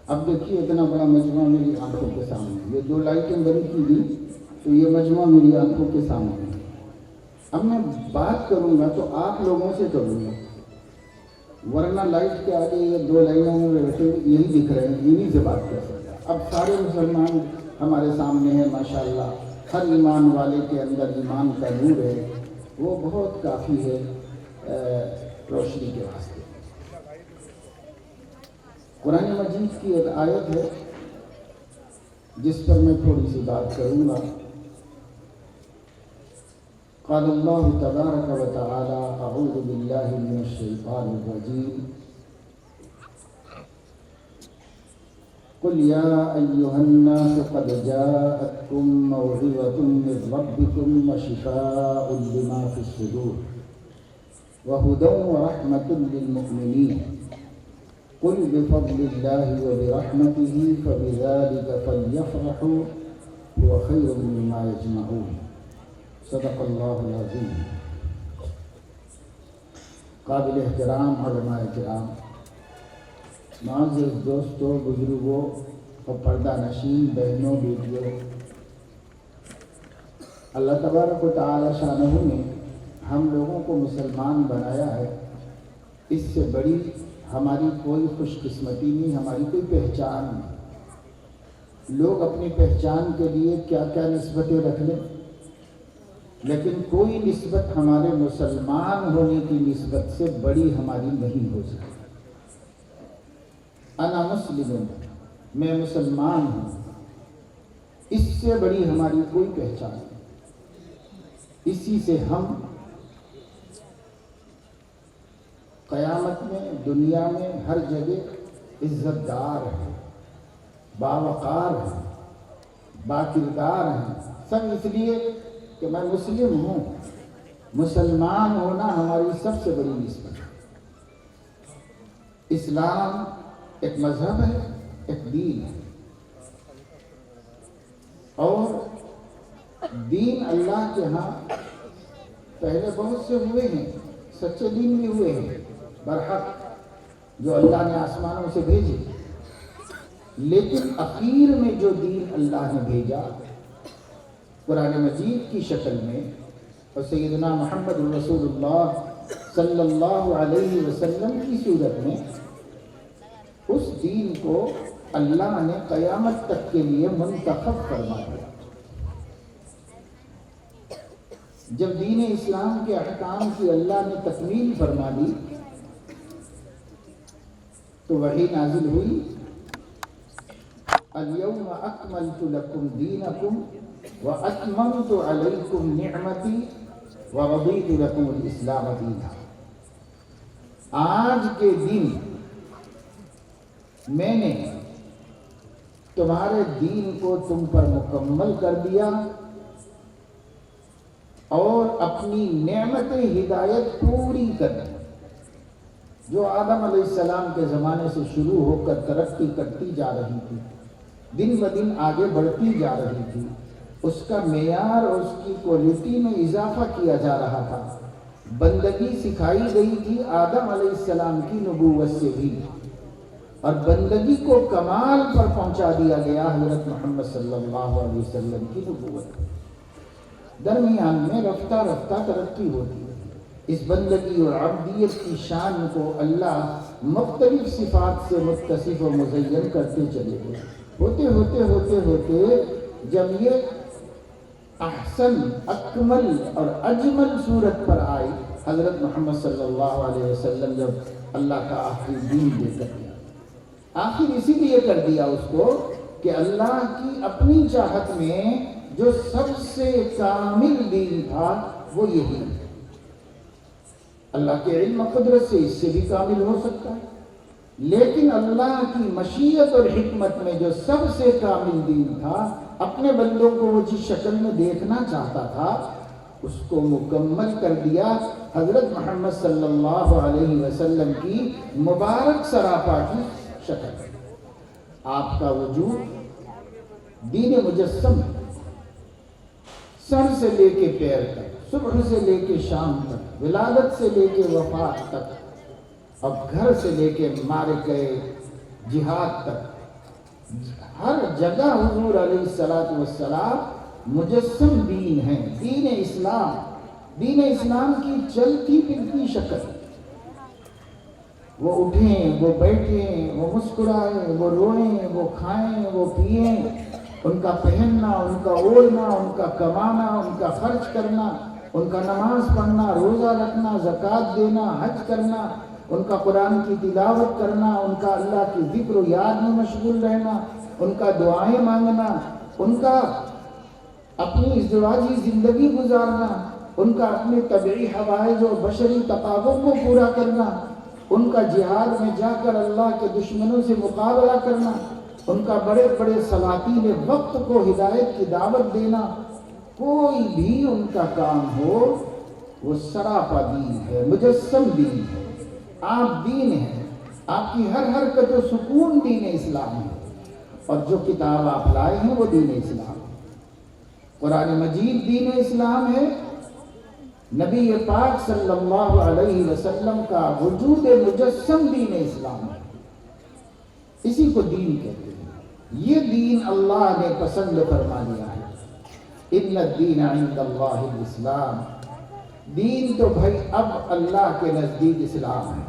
اب دیکھیے اتنا بڑا مجمع میری آنکھوں کے سامنے، یہ 2 لائٹیں بند کی گئی تو یہ مجمع میری آنکھوں کے سامنے ہے۔ اب میں بات کروں گا تو آپ لوگوں سے کروں گا، ورنہ لائٹ کے آگے یہ 2 لائنوں میں بیٹھے یہی دکھ رہے ہیں، انہی سے بات کر سکتا۔ اب سارے مسلمان ہمارے سامنے ہیں ماشاءاللہ، ہر ایمان والے کے اندر ایمان کا نور ہے، وہ بہت کافی ہے روشنی کے واسطے۔ قرآن مجید کی ایک آیت ہے جس پر میں تھوڑی سی بات کروں گا۔ قال اللہ تبارک و تعالی اعوذ باللہ من الشیطان الرجیم قل یا ایہا الناس قد جاءتکم موعظۃ من ربکم وشفاء لما فی الصدور وہدی ورحمۃ للمؤمنین قل بفضل اللہ وبرحمتہ فبذلک فلیفرحوا هو خیر مما یجمعون۔ صدق اللہ العظیم۔ قابل احترام علماء کرام، معزز دوستوں، بزرگوں اور پردہ نشین بہنوں بیٹیوں، اللہ تبارک و تعالی شانہ نے ہم لوگوں کو مسلمان بنایا ہے، اس سے بڑی ہماری کوئی خوش قسمتی نہیں، ہماری کوئی پہچان نہیں۔ لوگ اپنی پہچان کے لیے کیا کیا نسبتیں رکھ لیں، لیکن کوئی نسبت ہمارے مسلمان ہونے کی نسبت سے بڑی ہماری نہیں ہو سکتی۔ انا مسلم، میں مسلمان ہوں، اس سے بڑی ہماری کوئی پہچان نہیں۔ اسی سے ہم قیامت میں، دنیا میں، ہر جگہ عزت دار ہیں، باوقار ہیں، باکردار ہیں، سب اس لیے کہ میں مسلم ہوں۔ مسلمان ہونا ہماری سب سے بڑی نسبت ہے۔ اسلام ایک مذہب ہے، ایک دین ہے، اور دین اللہ کے ہاں پہلے بہت سے ہوئے ہیں، سچے دین بھی ہوئے ہیں برحق، جو اللہ نے آسمانوں سے بھیجے، لیکن اخیر میں جو دین اللہ نے بھیجا قرآن مجید کی شکل میں، اور سیدنا محمد رسول اللہ صلی اللہ علیہ وسلم کی صورت میں، اس دین کو اللہ نے قیامت تک کے لیے منتخب فرما دیا۔ جب دین اسلام کے احکام کی اللہ نے تکمیل فرما دی تو وحی نازل ہوئی، اليوم اکملت لکم دینکم واتممت علیکم نعمتی ورضیت لکم الاسلام دینا۔ آج کے دن میں نے تمہارے دین کو تم پر مکمل کر دیا اور اپنی نعمت ہدایت پوری کر دی، جو آدم علیہ السلام کے زمانے سے شروع ہو کر ترقی کرتی جا رہی تھی، دن بدن آگے بڑھتی جا رہی تھی، اس کا معیار اور اس کی کوالٹی میں اضافہ کیا جا رہا تھا۔ بندگی سکھائی گئی تھی آدم علیہ السلام کی نبوت سے بھی، اور بندگی کو کمال پر پہنچا دیا گیا حضرت محمد صلی اللہ علیہ وسلم کی نبوت۔ درمیان میں رفتہ رفتہ ترقی ہوتی ہے۔ اس بندگی اور عبدیت کی شان کو اللہ مختلف صفات سے متصف و مزین کرتے چلے گئے۔ ہوتے ہوتے ہوتے ہوتے جب یہ احسن، اکمل اور اجمل صورت پر آئی، حضرت محمد صلی اللہ علیہ وسلم جب اللہ کا آخری دین دے کر دیا، آخر اسی لیے کر دیا اس کو کہ اللہ کی اپنی چاہت میں جو سب سے کامل دین تھا وہ یہی ہے۔ اللہ کے علم و قدرت سے اس سے بھی کامل ہو سکتا ہے، لیکن اللہ کی مشیت اور حکمت میں جو سب سے کامل دین تھا، اپنے بندوں کو وہ جس شکل میں دیکھنا چاہتا تھا اس کو مکمل کر دیا حضرت محمد صلی اللہ علیہ وسلم کی مبارک سراپا کی شکل۔ آپ کا وجود دین مجسم ہے، سر سے لے کے پیر تک، صبح سے لے کے شام تک، ولادت سے لے کے وفات تک، اور گھر سے لے کے مارے گئے جہاد تک، ہر جگہ حضور علیہ السلام مجسم دین ہے، دین اسلام، دین اسلام کی چلتی پھرتی شکل۔ وہ اٹھیں، وہ بیٹھیں، وہ مسکرائیں، وہ روئیں، وہ کھائیں، وہ پئیں، ان کا پہننا، ان کا اوڑھنا، ان کا کمانا، ان کا خرچ کرنا، ان کا نماز پڑھنا، روزہ رکھنا، زکوٰۃ دینا، حج کرنا، ان کا قرآن کی تلاوت کرنا، ان کا اللہ کی ذکر و یاد میں مشغول رہنا، ان کا دعائیں مانگنا، ان کا اپنی ازدواجی زندگی گزارنا، ان کا اپنے طبعی حوائج و بشری تقاضوں کو پورا کرنا، ان کا جہاد میں جا کر اللہ کے دشمنوں سے مقابلہ کرنا، ان کا بڑے بڑے سلاطین وقت کو ہدایت کی دعوت دینا، کوئی بھی ان کا کام ہو وہ سراپا دین ہے، مجسم دین ہے۔ آپ دین ہیں، آپ کی ہر حرکت و سکون دین اسلام ہے، اور جو کتاب آپ لائے ہیں وہ دین اسلام ہے۔ قرآن مجید دین اسلام ہے، نبی پاک صلی اللہ علیہ وسلم کا وجود مجسم دین اسلام ہے، اسی کو دین کہتے ہیں۔ یہ دین اللہ نے پسند فرما دیا ہے۔ ان الدین عند اللہ الاسلام، دین تو بھائی اب اللہ کے نزدیک اسلام ہے،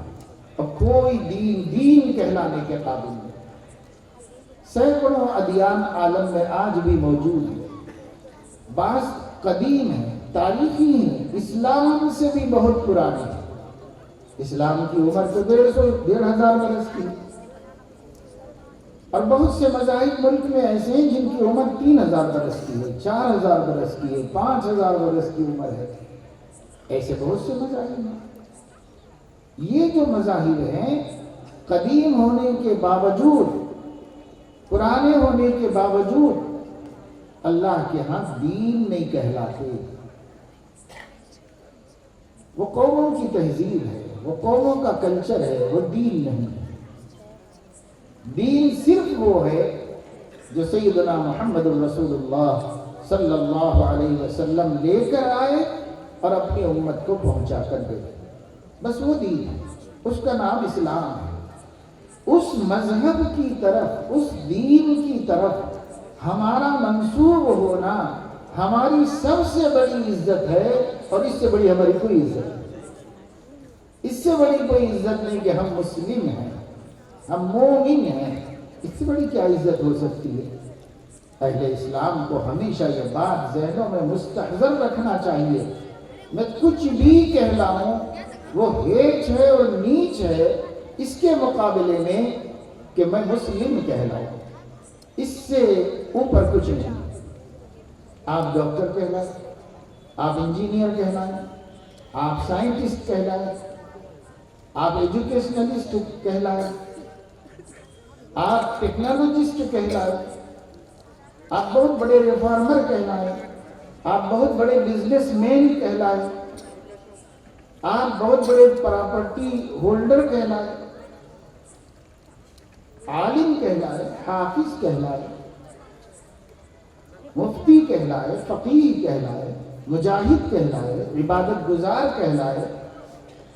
اور کوئی دین دین کہلانے کے قابل نہیں۔ سینکڑوں ادیان عالم میں آج بھی موجود ہیں، بعض قدیم ہیں، تاریخی ہیں، اسلام سے بھی بہت پرانے ہیں۔ اسلام کی عمر تو 1,500 برس کی، اور بہت سے مذاہب ملک میں ایسے ہیں جن کی عمر 3,000 برس کی ہے، 4,000 برس کی ہے، 5,000 برس کی عمر ہے۔ ایسے بہت سے مذاہب ہیں۔ یہ جو مذاہب ہیں قدیم ہونے کے باوجود، پرانے ہونے کے باوجود اللہ کے ہاں دین نہیں کہلاتے۔ وہ قوموں کی تہذیب ہے، وہ قوموں کا کلچر ہے، وہ دین نہیں ہے۔ دین صرف وہ ہے جو سیدنا محمد رسول اللہ صلی اللہ علیہ وسلم لے کر آئے اور اپنی امت کو پہنچا کر دے، بس وہ دین ہے، اس کا نام اسلام ہے۔ اس مذہب کی طرف، اس دین کی طرف ہمارا منسوب ہونا ہماری سب سے بڑی عزت ہے، اور اس سے بڑی ہماری کوئی عزت نہیں۔ اس سے بڑی کوئی عزت نہیں کہ ہم مسلم ہیں، ہم مومن ہیں، اس سے بڑی کیا عزت ہو سکتی ہے؟ اہل اسلام کو ہمیشہ یہ بات ذہنوں میں مستحضر رکھنا چاہیے، میں کچھ بھی کہلاؤں وہ ہیچ ہے اور نیچ ہے اس کے مقابلے میں کہ میں مسلم کہلاؤں، اس سے اوپر کچھ نہیں۔ آپ ڈاکٹر کہلائیں، آپ انجینئر کہلائیں، آپ سائنٹسٹ کہلائیں، آپ ایجوکیشنلسٹ کہلائیں، آپ ٹیکنالوجسٹ کہلائے، آپ بہت بڑے ریفارمر کہلائے، آپ بہت بڑے بزنس مین کہلائے، آپ بہت بڑے پراپرٹی ہولڈر کہلائے، عالم کہلائے، حافظ کہلائے، مفتی کہلائے، فقیہ کہلائے، مجاہد کہلائے، عبادت گزار کہلائے،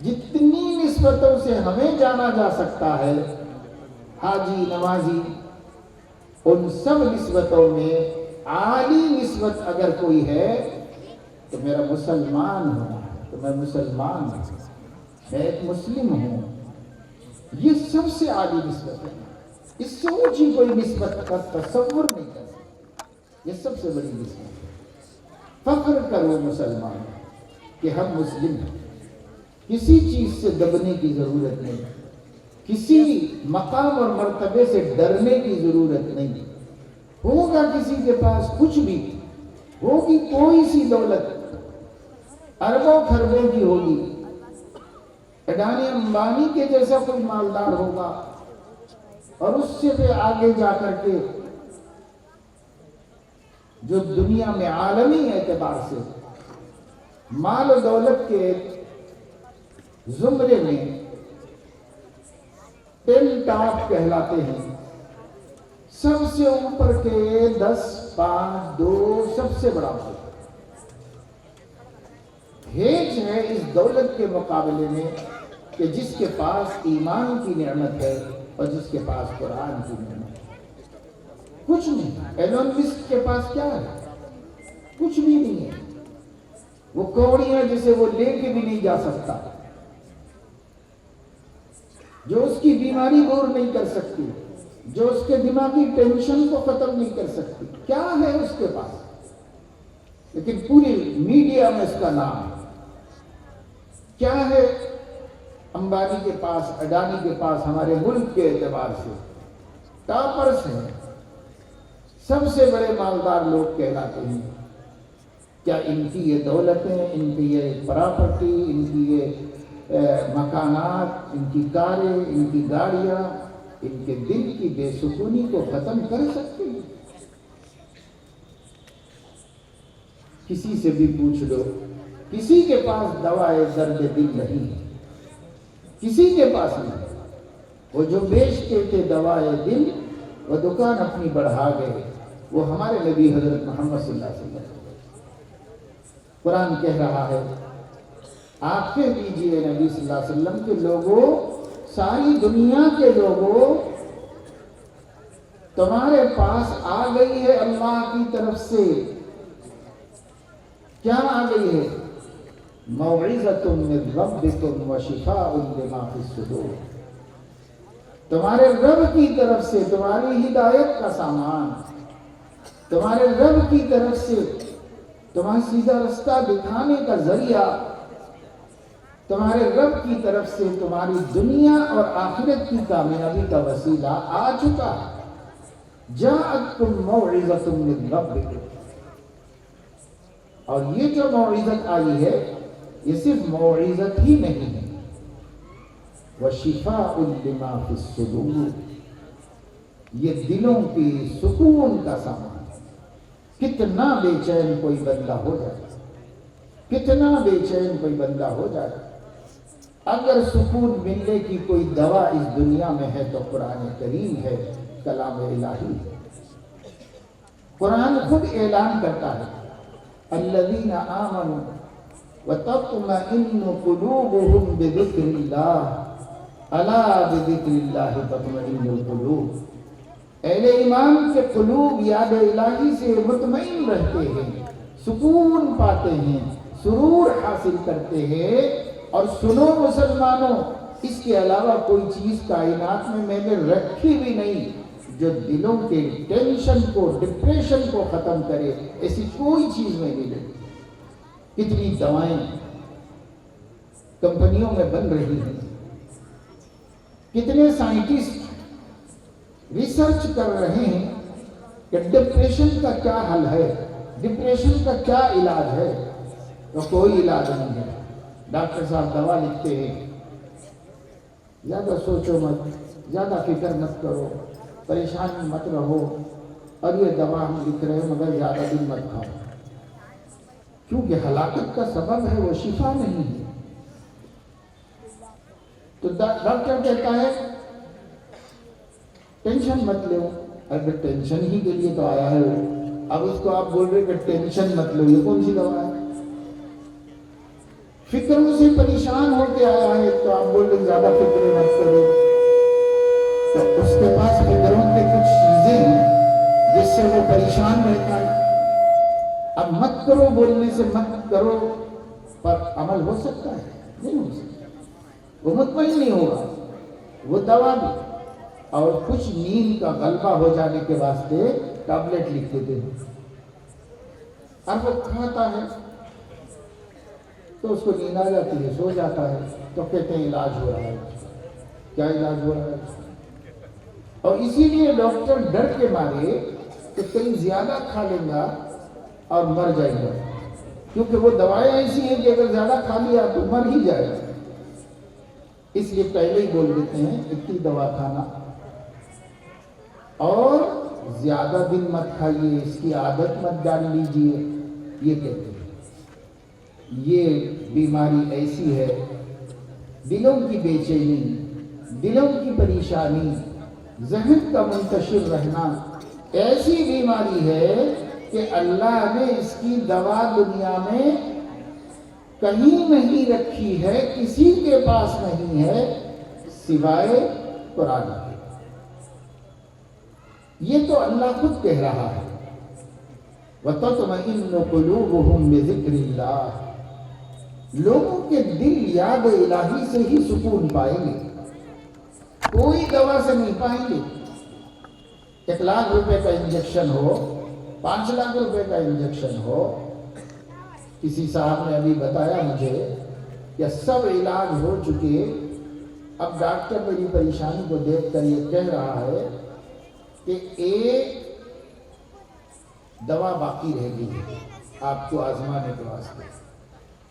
جتنی نسبتوں سے ہمیں جانا جا سکتا ہے، حاجی، نمازی، ان سب نسبتوں میں عالی نسبت اگر کوئی ہے تو میرا مسلمان ہونا ہے، تو میں مسلمان ہوں، میں ایک مسلم ہوں، یہ سب سے عالی نسبت ہے۔ اس سے اونچی کوئی نسبت کا تصور نہیں کر سکتا، یہ سب سے بڑی نسبت ہے۔ فخر کرو مسلمان کہ ہم مسلم ہیں، کسی چیز سے دبنے کی ضرورت نہیں، کسی مقام اور مرتبے سے ڈرنے کی ضرورت نہیں۔ ہوگا کسی کے پاس کچھ بھی، ہوگی کوئی سی دولت اربوں خربوں کی ہوگی، اڈانی امبانی کے جیسا کوئی مالدار ہوگا، اور اس سے بھی آگے جا کر کے جو دنیا میں عالمی اعتبار سے مال و دولت کے زمرے میں ٹین ٹاپ کہلاتے ہیں، سب سے اوپر کے 10، 5، 2 سب سے بڑا مال ہیچ ہے اس دولت کے مقابلے میں کہ جس کے پاس ایمان کی نعمت ہے اور جس کے پاس قرآن کی نعمت ہے۔ کچھ نہیں۔ ایلون مسک کے پاس کیا ہے؟ کچھ بھی نہیں ہے، وہ کوڑیاں جسے وہ لے کے بھی نہیں جا سکتا، جو اس کی بیماری دور نہیں کر سکتی، جو اس کے دماغی ٹینشن کو ختم نہیں کر سکتی، کیا ہے اس کے پاس؟ لیکن پوری میڈیا میں اس کا نام ہے۔ کیا ہے امبانی کے پاس، اڈانی کے پاس؟ ہمارے ملک کے اعتبار سے ٹاپرز ہیں، سب سے بڑے مالدار لوگ کہلاتے ہیں۔ کیا ان کی یہ دولتیں، ان کی یہ پراپرٹی، ان کی یہ مکانات، ان کی کاریں، ان کی گاڑیاں ان کے دل کی بے سکونی کو ختم کر سکتی ہیں؟ کسی سے بھی پوچھ لو، کسی کے پاس دوائے درد دل نہیں ہے، کسی کے پاس نہیں۔ وہ جو بیچتے تھے دوائے دل، وہ دکان اپنی بڑھا گئے، وہ ہمارے نبی حضرت محمد صلی اللہ علیہ وسلم۔ قرآن کہہ رہا ہے، آپ کہہ دیجئے نبی صلی اللہ علیہ وسلم کے لوگوں، ساری دنیا کے لوگوں، تمہارے پاس آ گئی ہے اللہ کی طرف سے، کیا آ گئی ہے؟ موعظۃ من ربکم وشفاء لما فی الصدور، تمہارے رب کی طرف سے تمہاری ہدایت کا سامان، تمہارے رب کی طرف سے تمہیں سیدھا رستہ دکھانے کا ذریعہ، تمہارے رب کی طرف سے تمہاری دنیا اور آخرت کی کامیابی کا وسیلہ آ چکا ہے۔ جاءتکم موعظۃ من ربکم، اور یہ جو موعظت آئی ہے یہ صرف موعظت ہی نہیں ہے، وشفاء لما فی الصدور، یہ دلوں کی سکون کا سامان۔ کتنا بے چین کوئی بندہ ہو جائے، کتنا بے چین کوئی بندہ ہو جائے، اگر سکون ملنے کی کوئی دوا اس دنیا میں ہے تو قرآن کریم ہے، کلام الہی ہے۔ قرآن خود اعلان کرتا ہے، الذین آمنوا وتطمئن قلوبهم بذکر اللہ الا بذکر اللہ تطمئن القلوب، اہل ایمان کے قلوب یاد الہی سے مطمئن رہتے ہیں، سکون پاتے ہیں، سرور حاصل کرتے ہیں۔ اور سنو مسلمانوں، اس کے علاوہ کوئی چیز کائنات میں نے رکھی بھی نہیں جو دلوں کے ٹینشن کو، ڈپریشن کو ختم کرے، ایسی کوئی چیز میں نہیں رکھی۔ کتنی دوائیں کمپنیوں میں بن رہی ہیں، کتنے سائنٹسٹ ریسرچ کر رہے ہیں کہ ڈپریشن کا کیا حل ہے، ڈپریشن کا کیا علاج ہے، تو کوئی علاج نہیں ہے۔ ڈاکٹر صاحب دوا لکھتے ہیں، زیادہ سوچو مت، زیادہ فکر مت کرو، پریشان مت رہو، اور یہ دوا ہم لکھ رہے ہیں مگر زیادہ دن مت کھاؤ، کیونکہ ہلاکت کا سبب ہے، وہ شفا نہیں ہے۔ تو ڈاکٹر کہتا ہے ٹینشن مت لو، اگر ٹینشن ہی کے لیے تو آیا ہے وہ، اب اس کو آپ بول رہے کہ ٹینشن مت لو، یہ کون سی دوا ہے؟ فکروں سے پریشان ہو کے آیا ہے تو آپ بول رہے زیادہ فکر مت کرو، تو اس کے پاس فکروں کے کچھ چیزیں ہیں جس سے وہ پریشان رہتا ہے۔ اب مت کرو بولنے سے مت کرو پر عمل ہو سکتا ہے؟ نہیں ہو سکتا، وہ مطمئن نہیں ہوگا، وہ دوا بھی، اور کچھ نیند کا غلبہ ہو جانے کے واسطے ٹیبلٹ لکھ دیتے ہیں، اور وہ کھاتا ہے تو اس کو نیند آ جاتی ہے، سو جاتا ہے، تو کہتے ہیں علاج ہو رہا ہے۔ کیا علاج ہو رہا ہے؟ اور اسی لیے ڈاکٹر ڈر کے مارے کہ کہیں زیادہ کھا لیں گا اور مر جائے گا، کیونکہ وہ دوائیں ایسی ہیں کہ اگر زیادہ کھا لیا تو مر ہی جائے گا، اس لیے پہلے ہی بول دیتے ہیں اتنی دوا کھانا، اور زیادہ دن مت کھائیے، اس کی عادت مت ڈال لیجیے، یہ کہتے ہیں۔ یہ بیماری ایسی ہے، دلوں کی بے چینی، دلوں کی پریشانی، ذہن کا منتشر رہنا، ایسی بیماری ہے کہ اللہ نے اس کی دوا دنیا میں کہیں نہیں رکھی ہے، کسی کے پاس نہیں ہے سوائے قرآن کے۔ یہ تو اللہ خود کہہ رہا ہے وَتَطْمَئِنُّ قُلُوبُهُمْ بِذِكْرِ اللَّهِ، لوگوں کے دل یاد الہی سے ہی سکون پائیں گے، کوئی دوا سے نہیں پائیں گے۔ 1,00,000 روپے کا انجیکشن ہو، 5 لاکھ روپے کا انجیکشن ہو، کسی صاحب نے ابھی بتایا مجھے کہ سب علاج ہو چکے، اب ڈاکٹر میری پریشانی کو دیکھ کر یہ کہہ رہا ہے کہ ایک دوا باقی رہ گئی ہے آپ کو آزمانے کے واسطے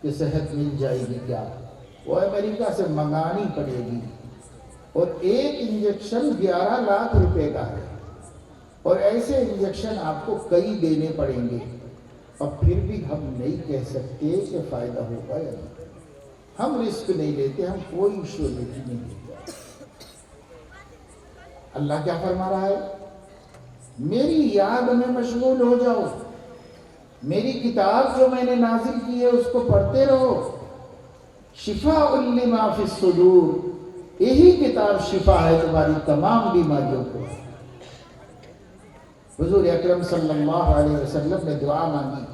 کہ صحت مل جائے گی کیا، وہ امریکہ سے منگانی پڑے گی، اور ایک انجیکشن 11 لاکھ روپے کا ہے، اور ایسے انجیکشن آپ کو کئی دینے پڑیں گے، اور پھر بھی ہم نہیں کہہ سکتے کہ فائدہ ہوگا یا نہیں، ہم رسک نہیں لیتے، ہم کوئی شورٹی نہیں دیتے۔ اللہ کیا فرما رہا ہے؟ میری یاد میں مشغول ہو جاؤ، میری کتاب جو میں نے نازل کی ہے اس کو پڑھتے رہو، شفاء لما فی الصدور، یہی کتاب شفا ہے تمہاری تمام بیماریوں کو۔ حضور اکرم صلی اللہ علیہ وسلم نے دعا مانگی،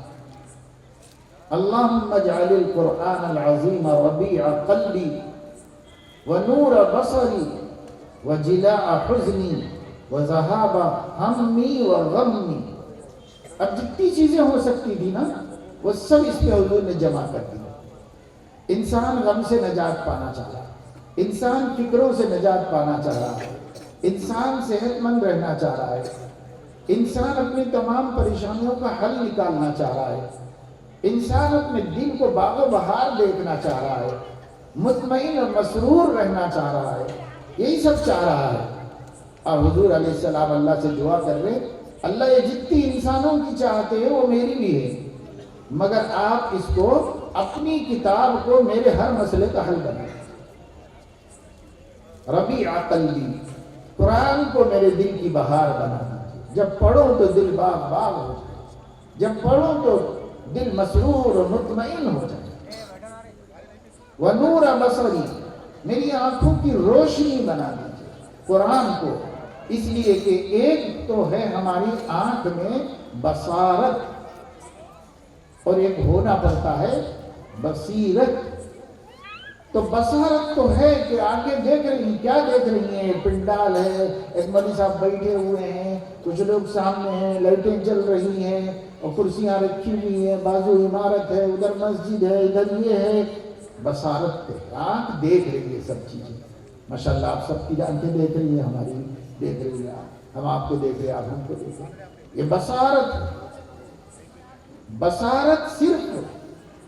اللہم اجعل القرآن العظیم ربیع قلبی ونور بصری وجلاء حزنی وذہاب ہمی وغمی۔ اب جتنی چیزیں ہو سکتی تھی نا وہ سب اس پہ حضور نے جمع کر دی۔ انسان غم سے نجات پانا چاہا، انسان فکروں سے نجات پانا چاہ رہا ہے، انسان صحت مند رہنا چاہ رہا ہے، انسان اپنی تمام پریشانیوں کا حل نکالنا چاہ رہا ہے، انسان اپنے دل کو باغ و بہار دیکھنا چاہ رہا ہے، مطمئن اور مسرور رہنا چاہ رہا ہے، یہی سب چاہ رہا ہے۔ اور حضور علیہ السلام اللہ سے دعا کر رہے، اللہ یہ جتنی انسانوں کی چاہتے ہیں وہ میری بھی ہے، مگر آپ اس کو اپنی کتاب کو میرے ہر مسئلے کا حل بنائیں۔ ربیع قلبی، قرآن کو میرے دل کی بہار بنا دیجیے، جب پڑھو تو دل باغ باغ ہو جائے، جب پڑھو تو دل مسرور اور مطمئن ہو جائے۔ ونور بصری، میری آنکھوں کی روشنی بنا دیجیے قرآن کو، اس لیے کہ ایک تو ہے ہماری آنکھ میں بصارت، اور ایک ہونا پڑتا ہے بصیرت۔ تو بصارت تو ہے کہ آگے دیکھ رہی ہیں، کیا دیکھ رہی ہیں؟ پنڈال ہے، ایک مولوی صاحب بیٹھے ہوئے ہیں، کچھ لوگ سامنے ہیں، لائٹیں جل رہی ہیں اور کرسیاں رکھی ہوئی ہیں، بازو عمارت ہے، ادھر مسجد ہے، ادھر یہ ہے۔ بصارت پہ آنکھ دیکھ رہی ہے سب چیزیں، ماشاءاللہ آپ سب کی آنکھیں دیکھ رہی ہیں، ہماری دیکھ رہی ہے، ہم آپ کو دیکھ رہے ہیں، آپ ہم کو دیکھ رہے ہیں، یہ بصارت ہے۔ بصارت صرف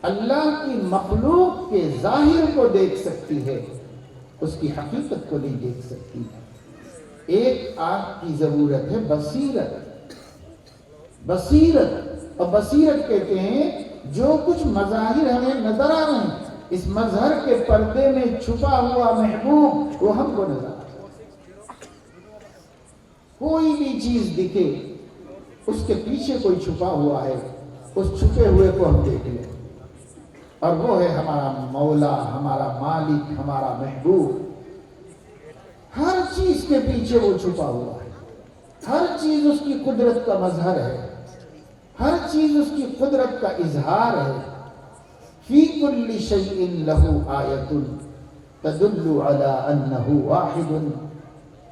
اللہ کی مخلوق کے ظاہر کو دیکھ سکتی ہے، اس کی حقیقت کو نہیں دیکھ سکتی۔ ایک آنکھ کی ضرورت ہے بصیرت. بصیرت، اور بصیرت کہتے ہیں جو کچھ مظاہر ہمیں نظر آ رہے ہیں، اس مظہر کے پردے میں چھپا ہوا محبوب وہ ہم کو نظر آ رہا ہے. کوئی بھی چیز دکھے اس کے پیچھے کوئی چھپا ہوا ہے، اس چھپے ہوئے کو ہم دیکھ لیں، اور وہ ہے ہمارا مولا، ہمارا مالک، ہمارا محبوب. ہر چیز کے پیچھے وہ چھپا ہوا ہے، ہر چیز اس کی قدرت کا مظہر ہے، ہر چیز اس کی قدرت کا اظہار ہے. فی کل شیء لہ آیۃ تدل علی انہ واحد.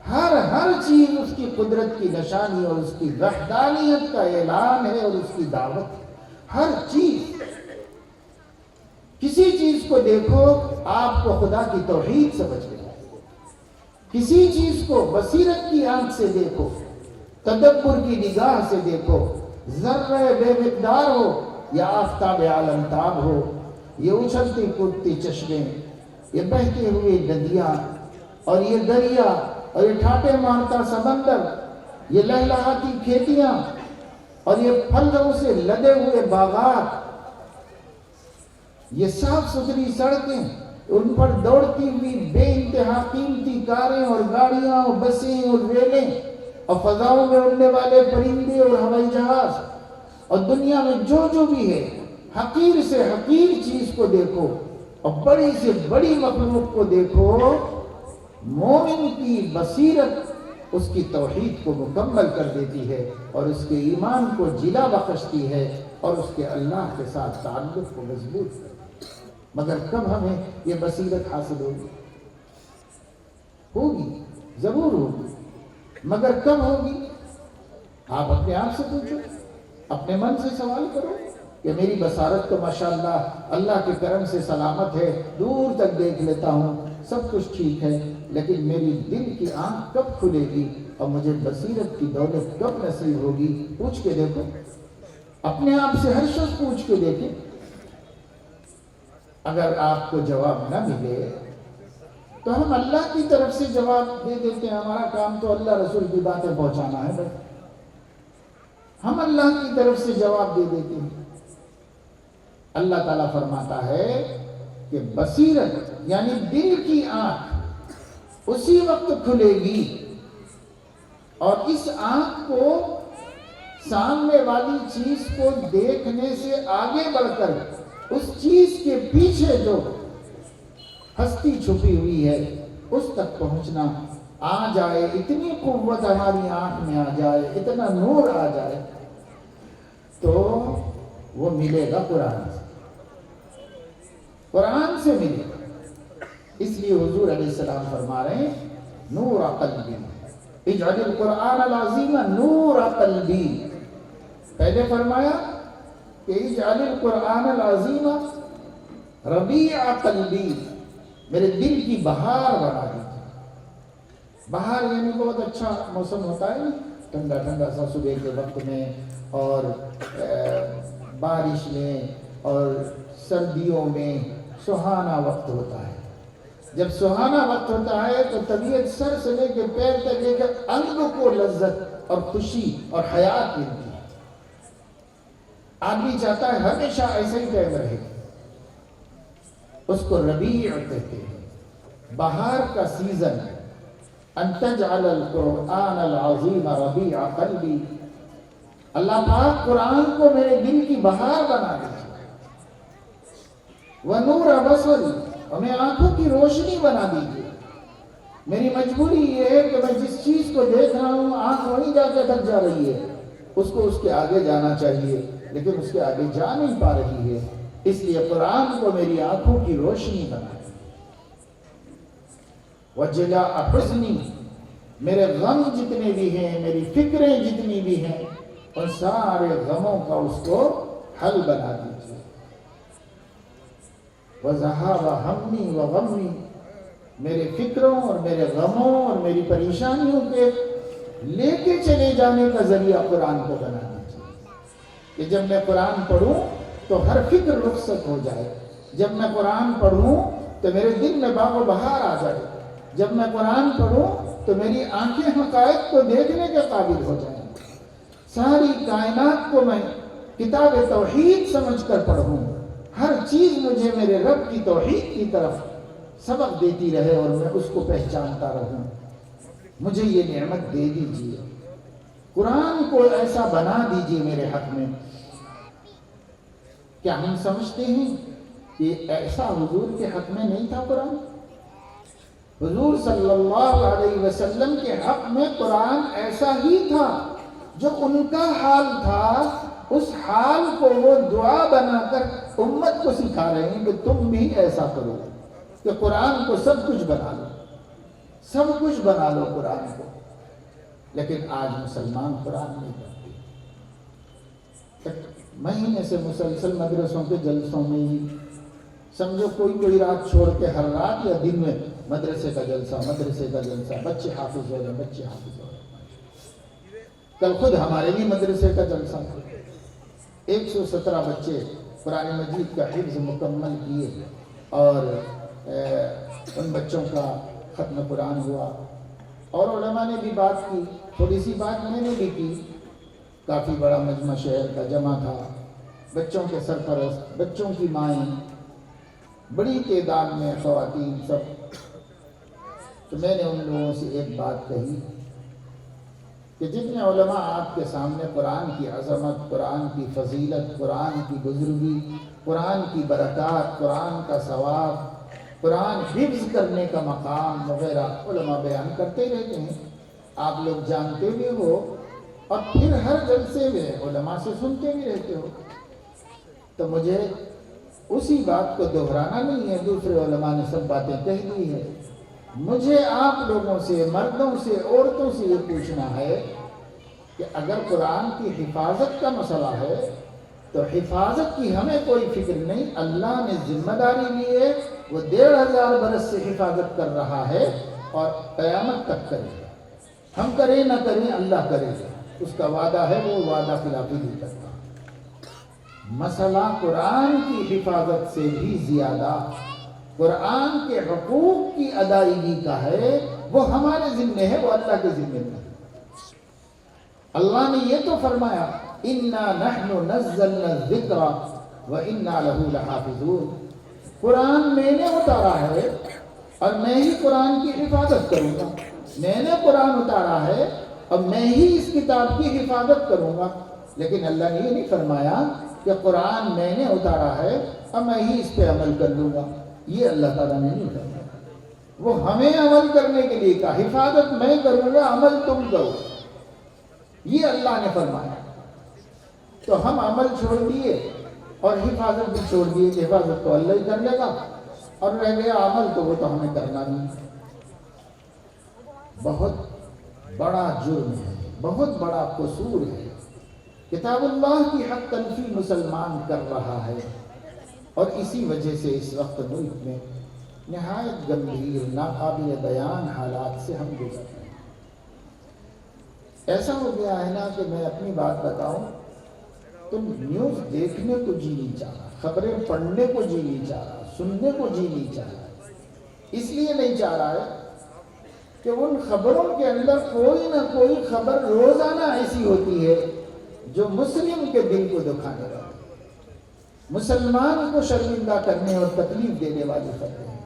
ہر چیز اس کی قدرت کی نشانی اور اس کی وحدانیت کا اعلان ہے اور اس کی دعوت ہے. ہر چیز، کسی چیز کو دیکھو آپ کو خدا کی توحید سمجھ میں آئے، کسی چیز کو بصیرت کی آنکھ سے دیکھو، تدبر کی نگاہ سے دیکھو. ذرہ بے مقدار ہو یا آفتاب عالمتاب ہو، یہ اچھلتی کودتی چشمے، یہ بہتے ہوئے ندیاں، اور یہ دریا، اور یہ ٹھاٹے مارتا سمندر، یہ لہلہاتی کھیتیاں، اور یہ پھلوں سے لدے ہوئے باغات، یہ صاف ستھری سڑکیں، ان پر دوڑتی ہوئی بے انتہا قیمتی کاریں اور گاڑیاں اور بسیں اور ریلیں، اور فضاؤں میں اڑنے والے پرندے اور ہوائی جہاز، اور دنیا میں جو بھی ہے، حقیر سے حقیر چیز کو دیکھو اور بڑی سے بڑی مخلوق کو دیکھو. مومن کی بصیرت اس کی توحید کو مکمل کر دیتی ہے اور اس کے ایمان کو جلا بخشتی ہے اور اس کے اللہ کے ساتھ تعلق کو مضبوط کرتی ہے. مگر کب ہمیں یہ بصیرت حاصل ہوگی؟ ہوگی، ضرور ہوگی، مگر کب ہوگی؟ آپ اپنے آپ سے پوچھو، اپنے من سے سوال کرو کہ میری بصارت تو ماشاءاللہ اللہ کے کرم سے سلامت ہے، دور تک دیکھ لیتا ہوں، سب کچھ ٹھیک ہے، لیکن میری دل کی آنکھ کب کھلے گی اور مجھے بصیرت کی دولت کب نصیب ہوگی؟ پوچھ کے دیکھو، اپنے آپ سے ہر شخص پوچھ کے دیکھے. اگر آپ کو جواب نہ ملے تو ہم اللہ کی طرف سے جواب دے دیتے ہیں. ہمارا کام تو اللہ رسول کی باتیں پہنچانا ہے، بس ہم اللہ کی طرف سے جواب دے دیتے ہیں. اللہ تعالیٰ فرماتا ہے کہ بصیرت یعنی دل کی آنکھ اسی وقت کھلے گی، اور اس آنکھ کو سامنے والی چیز کو دیکھنے سے آگے بڑھ کر اس چیز کے پیچھے جو ہستی چھپی ہوئی ہے اس تک پہنچنا آ جائے. اتنی قوت ہماری آنکھ میں آ جائے، اتنا نور آ جائے تو وہ ملے گا قرآن سے ملے گا. اس لیے حضور علیہ السلام فرما رہے ہیں نور قلبی اجعل القرآن العظیم نور قلبی. پہلے فرمایا کہ اجعل القرآن العظیم ربیع قلبی، میرے دل کی بہار بنا دیجیے. بہار یعنی بہت اچھا موسم ہوتا ہے، ٹھنڈا ٹھنڈا سا صبح کے وقت میں، اور بارش میں اور سردیوں میں سہانا وقت ہوتا ہے. جب سہانا وقت ہوتا ہے تو طبیعت سر سے لے کے پیر تک لے کر انگ کو لذت اور خوشی اور حیات ملتی ہے. آدمی چاہتا ہے ہمیشہ ایسا ہی قائم رہے، اس کو ربیع کہتے ہیں، بہار کا سیزن. ان تجعل القرآن العظیم ربیع قلبی، اللہ پاک قرآن کو میرے دل کی بہار بنا دیجیے. ونور بصری، اور میں آنکھوں کی روشنی بنا دیجیے. میری مجبوری یہ ہے کہ میں جس چیز کو دیکھ رہا ہوں آنکھ وہیں جا کے تھک جا رہی ہے، اس کو اس کے آگے جانا چاہیے لیکن اس کے آگے جا نہیں پا رہی ہے. اس لیے قرآن کو میری آنکھوں کی روشنی بنا. وجلاء حزنی، میرے غم جتنے بھی ہیں، میری فکریں جتنی بھی ہیں، اور سارے غموں کا اس کو حل بنا دیجیے. وذهاب ہمی و غمی، میرے فکروں اور میرے غموں اور میری پریشانیوں کے لے کے چلے جانے کا ذریعہ قرآن کو بنا دیجیے کہ جب میں قرآن پڑھوں تو ہر فکر رخصت ہو جائے. جب میں قرآن پڑھوں تو میرے دل میں باغ و بہار آ جائے. جب میں قرآن پڑھوں تو میری آنکھیں حقائق کو دیکھنے کے قابل ہو جائیں، ساری کائنات کو میں کتاب توحید سمجھ کر پڑھوں، ہر چیز مجھے میرے رب کی توحید کی طرف سبق دیتی رہے اور میں اس کو پہچانتا رہوں۔ مجھے یہ نعمت دے دیجیے، قرآن کو ایسا بنا دیجیے میرے حق میں۔ کیا ہم سمجھتے ہیں کہ ایسا حضور کے حق میں نہیں تھا قرآن؟ حضور صلی اللہ علیہ وسلم کے حق میں قرآن ایسا ہی تھا، جو ان کا حال تھا اس حال کو وہ دعا بنا کر امت کو سکھا رہے ہیں کہ تم بھی ایسا کرو، کہ قرآن کو سب کچھ بنا لو، سب کچھ بنا لو قرآن کو۔ لیکن آج مسلمان قرآن نہیں پڑھتے، مہینے سے مسلسل مدرسوں کے جلسوں میں ہی سمجھو کوئی رات چھوڑ کے ہر رات یا دن میں مدرسے کا جلسہ، مدرسے کا جلسہ، بچے حافظ ہو جائیں، بچے حافظ ہو جائیں۔ کل خود ہمارے بھی مدرسے کا جلسہ تھا، 117 بچے قرآن مجید کا حفظ مکمل کیے اور ان بچوں کا ختم قرآن ہوا، اور علماء نے بھی بات کی، تھوڑی سی بات میں نے بھی کی۔ کافی بڑا مجمع شہر کا جمع تھا، بچوں کے سرپرست، بچوں کی مائیں، بڑی تعداد میں خواتین سب۔ تو میں نے ان لوگوں سے ایک بات کہی کہ جتنے علماء آپ کے سامنے قرآن کی عظمت، قرآن کی فضیلت، قرآن کی بزرگی، قرآن کی برکات، قرآن کا ثواب، قرآن حفظ کرنے کا مقام وغیرہ علماء بیان کرتے رہتے ہیں، آپ لوگ جانتے بھی ہو اور پھر ہر جلسے میں علماء سے سنتے بھی رہتے ہو، تو مجھے اسی بات کو دہرانا نہیں ہے، دوسرے علماء نے سب باتیں کہہ دی ہے۔ مجھے آپ لوگوں سے، مردوں سے، عورتوں سے یہ پوچھنا ہے کہ اگر قرآن کی حفاظت کا مسئلہ ہے تو حفاظت کی ہمیں کوئی فکر نہیں، اللہ نے ذمہ داری لی ہے، وہ 1500 برس سے حفاظت کر رہا ہے اور قیامت تک کرے گا۔ ہم کریں نہ کریں اللہ کرے گا، اس کا وعدہ ہے، وہ وعدہ خلافی نہیں کرتا۔ مسئلہ قرآن کی حفاظت سے بھی زیادہ قرآن کے حقوق کی ادائیگی کا ہے، وہ ہمارے ذمے ہے، وہ اللہ کے ذمے نہیں۔ اللہ نے یہ تو فرمایا اِنَّا نَحْنُ نَزَّلْنَا الذِّكْرَ وَإِنَّا لَهُ لَحَافِظُونَ، قرآن میں نے اتارا ہے اور میں ہی قرآن کی حفاظت کروں گا، میں نے قرآن اتارا ہے اور میں ہی اس کتاب کی حفاظت کروں گا۔ لیکن اللہ نے یہ نہیں فرمایا کہ قرآن میں نے اتارا ہے اور میں ہی اس پہ عمل کر لوں گا، یہ اللہ تعالیٰ نے نہیں فرمایا۔ وہ ہمیں عمل کرنے کے لیے کہا، حفاظت میں کروں گا، عمل تم کرو، یہ اللہ نے فرمایا۔ تو ہم عمل چھوڑ دیے اور حفاظت بھی چھوڑ دیے کہ حفاظت تو اللہ ہی کر لے گا، اور رہ گیا عمل تو وہ تو ہمیں کرنا نہیں۔ بہت بڑا جرم ہے، بہت بڑا قصور ہے، کتاب اللہ کی حق تلفی مسلمان کر رہا ہے، اور اسی وجہ سے اس وقت ملک میں نہایت گمبھیر، ناقابل بیان حالات سے ہم گزر رہے ہیں۔ ایسا ہو گیا ہے نا کہ میں اپنی بات بتاؤں، تم نیوز دیکھنے کو جی نہیں چاہ رہا، خبریں پڑھنے کو جی نہیں چاہ رہا، سننے کو جی نہیں چاہ رہا، اس لیے نہیں چاہ رہا ہے کہ ان خبروں کے اندر کوئی نہ کوئی خبر روزانہ ایسی ہوتی ہے جو مسلم کے دل کو دکھانے والی، مسلمان کو شرمندہ کرنے اور تکلیف دینے والی خبریں ہیں۔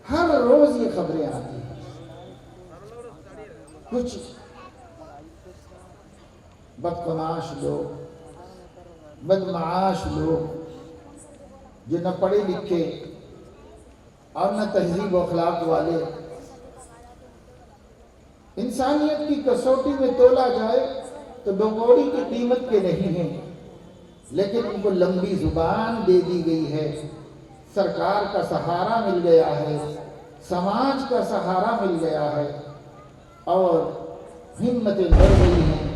ہر روز یہ خبریں آتی ہیں، کچھ بدقماش لوگ، بدمعاش لوگ جو نہ پڑھے لکھے اور نہ تہذیب و اخلاق والے، انسانیت کی کسوٹی میں تولا جائے تو 2 کوڑی کی قیمت کے نہیں ہیں، لیکن ان کو لمبی زبان دے دی گئی ہے، سرکار کا سہارا مل گیا ہے، سماج کا سہارا مل گیا ہے، اور ہمتیں بڑھ گئی ہیں،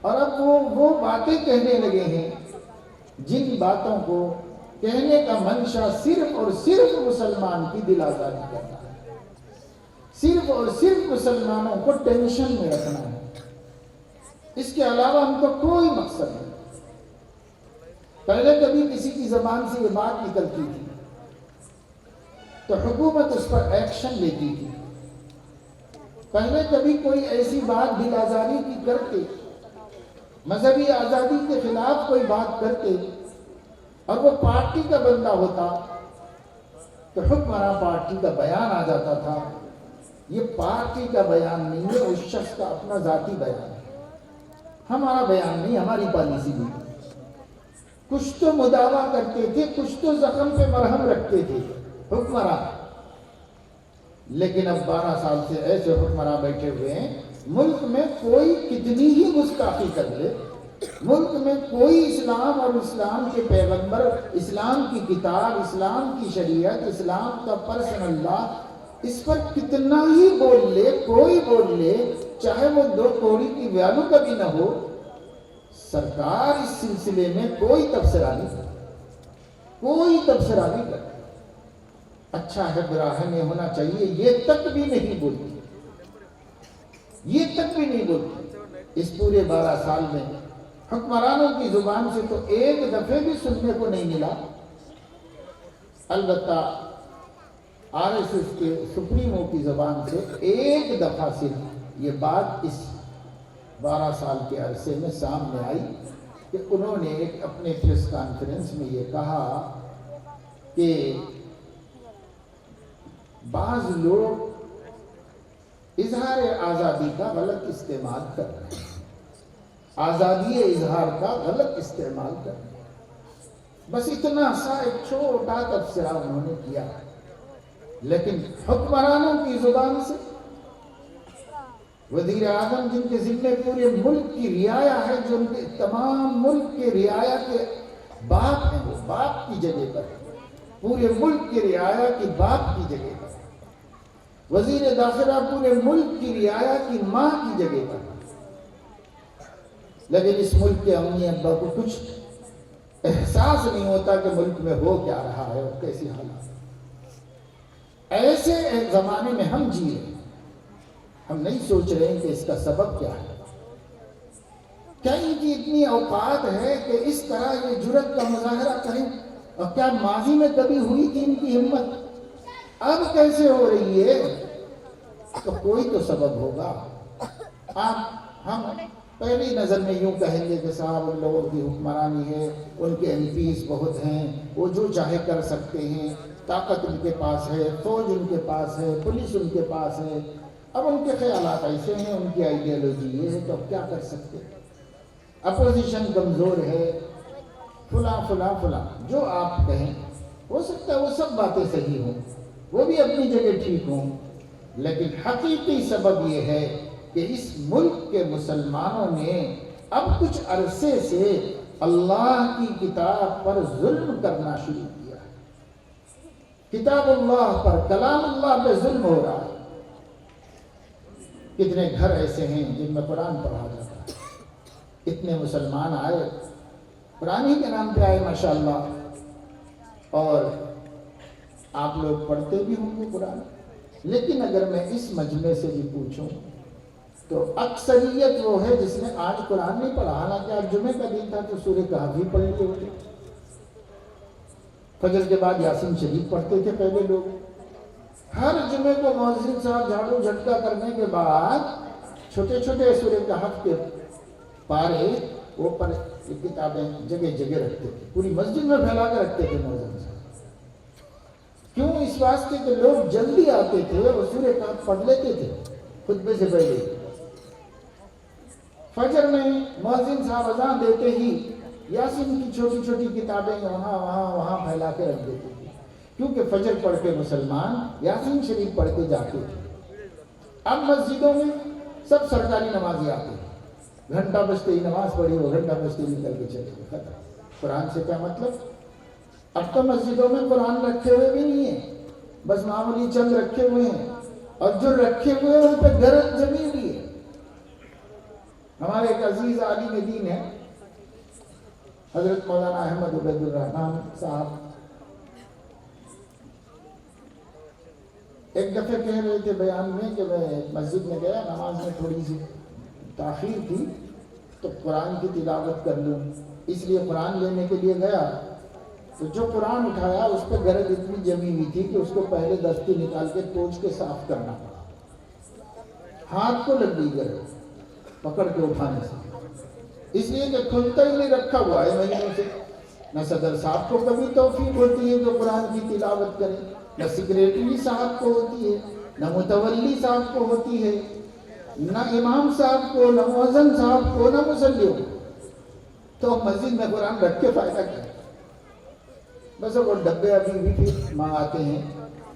اور اب وہ باتیں کہنے لگے ہیں جن باتوں کو کہنے کا منشا صرف اور صرف مسلمان کی دل آزاری کرنا ہے، صرف اور صرف مسلمانوں کو ٹینشن میں رکھنا ہے، اس کے علاوہ ہم کو کوئی مقصد نہیں۔ پہلے کبھی کسی کی زبان سے یہ بات نکلتی تھی تو حکومت اس پر ایکشن لیتی تھی، پہلے کبھی کوئی ایسی بات دل آزادی کی کرتے، مذہبی آزادی کے خلاف کوئی بات کرتے اور وہ پارٹی کا بندہ ہوتا تو حکمراں پارٹی کا بیان آ جاتا تھا. یہ پارٹی کا بیان نہیں ہے، اس شخص کا اپنا ذاتی بیان ہے. ہمارا بیان نہیں، ہماری پالیسی نہیں. کچھ تو مداوا کرتے تھے، کچھ تو زخم پہ مرہم رکھتے تھے حکمراں. لیکن اب 12 سال سے ایسے حکمراں بیٹھے ہوئے ہیں، ملک میں کوئی کتنی ہی گستاخی کر لے، ملک میں کوئی اسلام اور اسلام کے پیغمبر، اسلام کی کتاب، اسلام کی شریعت، اسلام کا پرسنل لا، اس پر کتنا ہی بول لے، کوئی بول لے، چاہے وہ 2 کوڑی کی ویلو کا بھی نہ ہو، سرکار اس سلسلے میں کوئی تبصرہ نہیں کرتی، کوئی تبصرہ نہیں کرتی. اچھا ہے، برا ہے، نہیں ہونا چاہیے، یہ تک بھی نہیں بولتی، یہ تک بھی نہیں بولتی. اس پورے 12 سال میں حکمرانوں کی زبان سے تو ایک دفعے بھی سننے کو نہیں ملا. البتہ RSS کے سپریمو کی زبان سے ایک دفعہ صرف یہ بات اس 12 سال کے عرصے میں سامنے آئی کہ انہوں نے ایک اپنے پریس کانفرنس میں یہ کہا کہ بعض لوگ اظہار آزادی کا غلط استعمال کر رہے ہیں، آزادی اظہار کا غلط استعمال کر رہے ہیں. بس اتنا سا ایک چھوٹا تبصرہ انہوں نے کیا. لیکن حکمرانوں کی زبان سے وزیر اعظم جن کے ذمے پورے ملک کی رعایا ہے، جو ان کے تمام ملک کے رعایا کے باپ ہیں، وہ باپ کی جگہ پر، پورے ملک کے رعایا کی باپ کی جگہ پر، وزیر داخلہ پورے ملک کی رعایا کی ماں کی جگہ پر. لیکن اس ملک کے امی ابا کو کچھ احساس نہیں ہوتا کہ ملک میں ہو کیا رہا ہے اور کیسی حالات. ایسے زمانے میں ہم جی رہے ہیں، ہم نہیں سوچ رہے ہیں کہ اس کا سبب کیا ہے. کیا ان کی اتنی اوقات ہے کہ اس طرح یہ جرت کا مظاہرہ کریں؟ اور کیا ماضی میں کبھی ہوئی تھی ان کی ہمت؟ اب کیسے ہو رہی ہے؟ تو کوئی تو سبب ہوگا. ہم پہلی نظر میں یوں کہیں گے کہ صاحب ان لوگوں کی حکمرانی ہے، ان کے MPs بہت ہیں، وہ جو چاہے کر سکتے ہیں، طاقت ان کے پاس ہے، فوج ان کے پاس ہے، پولیس ان کے پاس ہے. اب ان کے خیالات ایسے ہیں، ان کی آئیڈیالوجی یہ ہے، تو اب کیا کر سکتے؟ اپوزیشن کمزور ہے، فلاں فلاں فلاں جو آپ کہیں. ہو سکتا ہے وہ سب باتیں صحیح ہوں، وہ بھی اپنی جگہ ٹھیک ہوں، لیکن حقیقی سبب یہ ہے کہ اس ملک کے مسلمانوں نے اب کچھ عرصے سے اللہ کی کتاب پر ظلم کرنا شروع کیا. کتاب اللہ پر، کلام اللہ پہ ظلم ہو رہا ہے. کتنے گھر ایسے ہیں جن میں قرآن پڑھا جاتا ہے، اتنے مسلمان آئے، قرآن ہی کے نام پہ آئے ماشاءاللہ، اور آپ لوگ پڑھتے بھی ہوں گے قرآن. لیکن اگر میں اس مجمع سے بھی پوچھوں تو اکثریت وہ ہے جس نے آج قرآن نہیں پڑھا. حالانکہ آج جمعے کا دن تھا تو سورہ کہف بھی پڑھ لیے ہوتے. فجر کے بعد یاسین شریف پڑھتے تھے پہلے لوگ. ہر جمعے کو مؤذن صاحب جھاڑو جھٹکا کرنے کے بعد چھوٹے چھوٹے سورہ کہف کے پارے وہ پر کتابیں جگہ جگہ رکھتے تھے، پوری مسجد میں پھیلا کے رکھتے تھے مؤذن صاحب. کیوں؟ اس واسطے کہ لوگ جلدی آتے تھے اور سورہ کہف پڑھ لیتے تھے خطبے سے پہلے. فجر میں مؤذن صاحب اذان دیتے ہی یاسین کی چھوٹی چھوٹی کتابیں وہاں پھیلا کے رکھ دیتے تھے، کیونکہ فجر پڑھ کے مسلمان یاسین شریف پڑھ کے جاتے تھے. اب مسجدوں میں سب سرکاری نمازی آتے ہیں، گھنٹہ بجتے ہی نماز پڑھی، وہ گھنٹہ بجتے ہی نکل کے چلے گئے، ختم. قرآن سے کیا مطلب؟ اب تو مسجدوں میں قرآن رکھے ہوئے بھی نہیں ہیں، بس معمولی چند رکھے ہوئے ہیں، اور جو رکھے ہوئے ہیں ان پہ گرد جمی ہوئی ہے. ہمارے ایک عزیز عالم دین ہے حضرت مولانا احمد عبید الرحمن صاحب، ایک دفعہ کہہ رہے تھے بیان میں کہ میں مسجد میں گیا، نماز میں تھوڑی سی تاخیر تھی تو قرآن کی تلاوت کر لوں، اس لیے قرآن لینے کے لیے گیا تو جو قرآن اٹھایا اس پہ گرد اتنی جمی ہوئی تھی کہ اس کو پہلے دستی نکال کے پوچھ کے صاف کرنا پڑا. ہاتھ کو لگ گئی گرے پکڑ کے اٹھانے سے، اس لیے کہ کھلتا ہی نہیں، رکھا ہوا ہے مہینوں سے۔ نہ صدر صاحب کو کبھی توفیق ہوتی ہے کہ قرآن کی تلاوت کریں، نہ سیکریٹری صاحب کو ہوتی ہے، نہ متولی صاحب کو ہوتی ہے، نہ امام صاحب کو، نہ مؤذن صاحب کو، نہ مصلی کو۔ تو مسجد میں قرآن رکھ کے فائدہ کیا؟ بس وہ ڈبے ابھی بھی پھر منگاتے ہیں،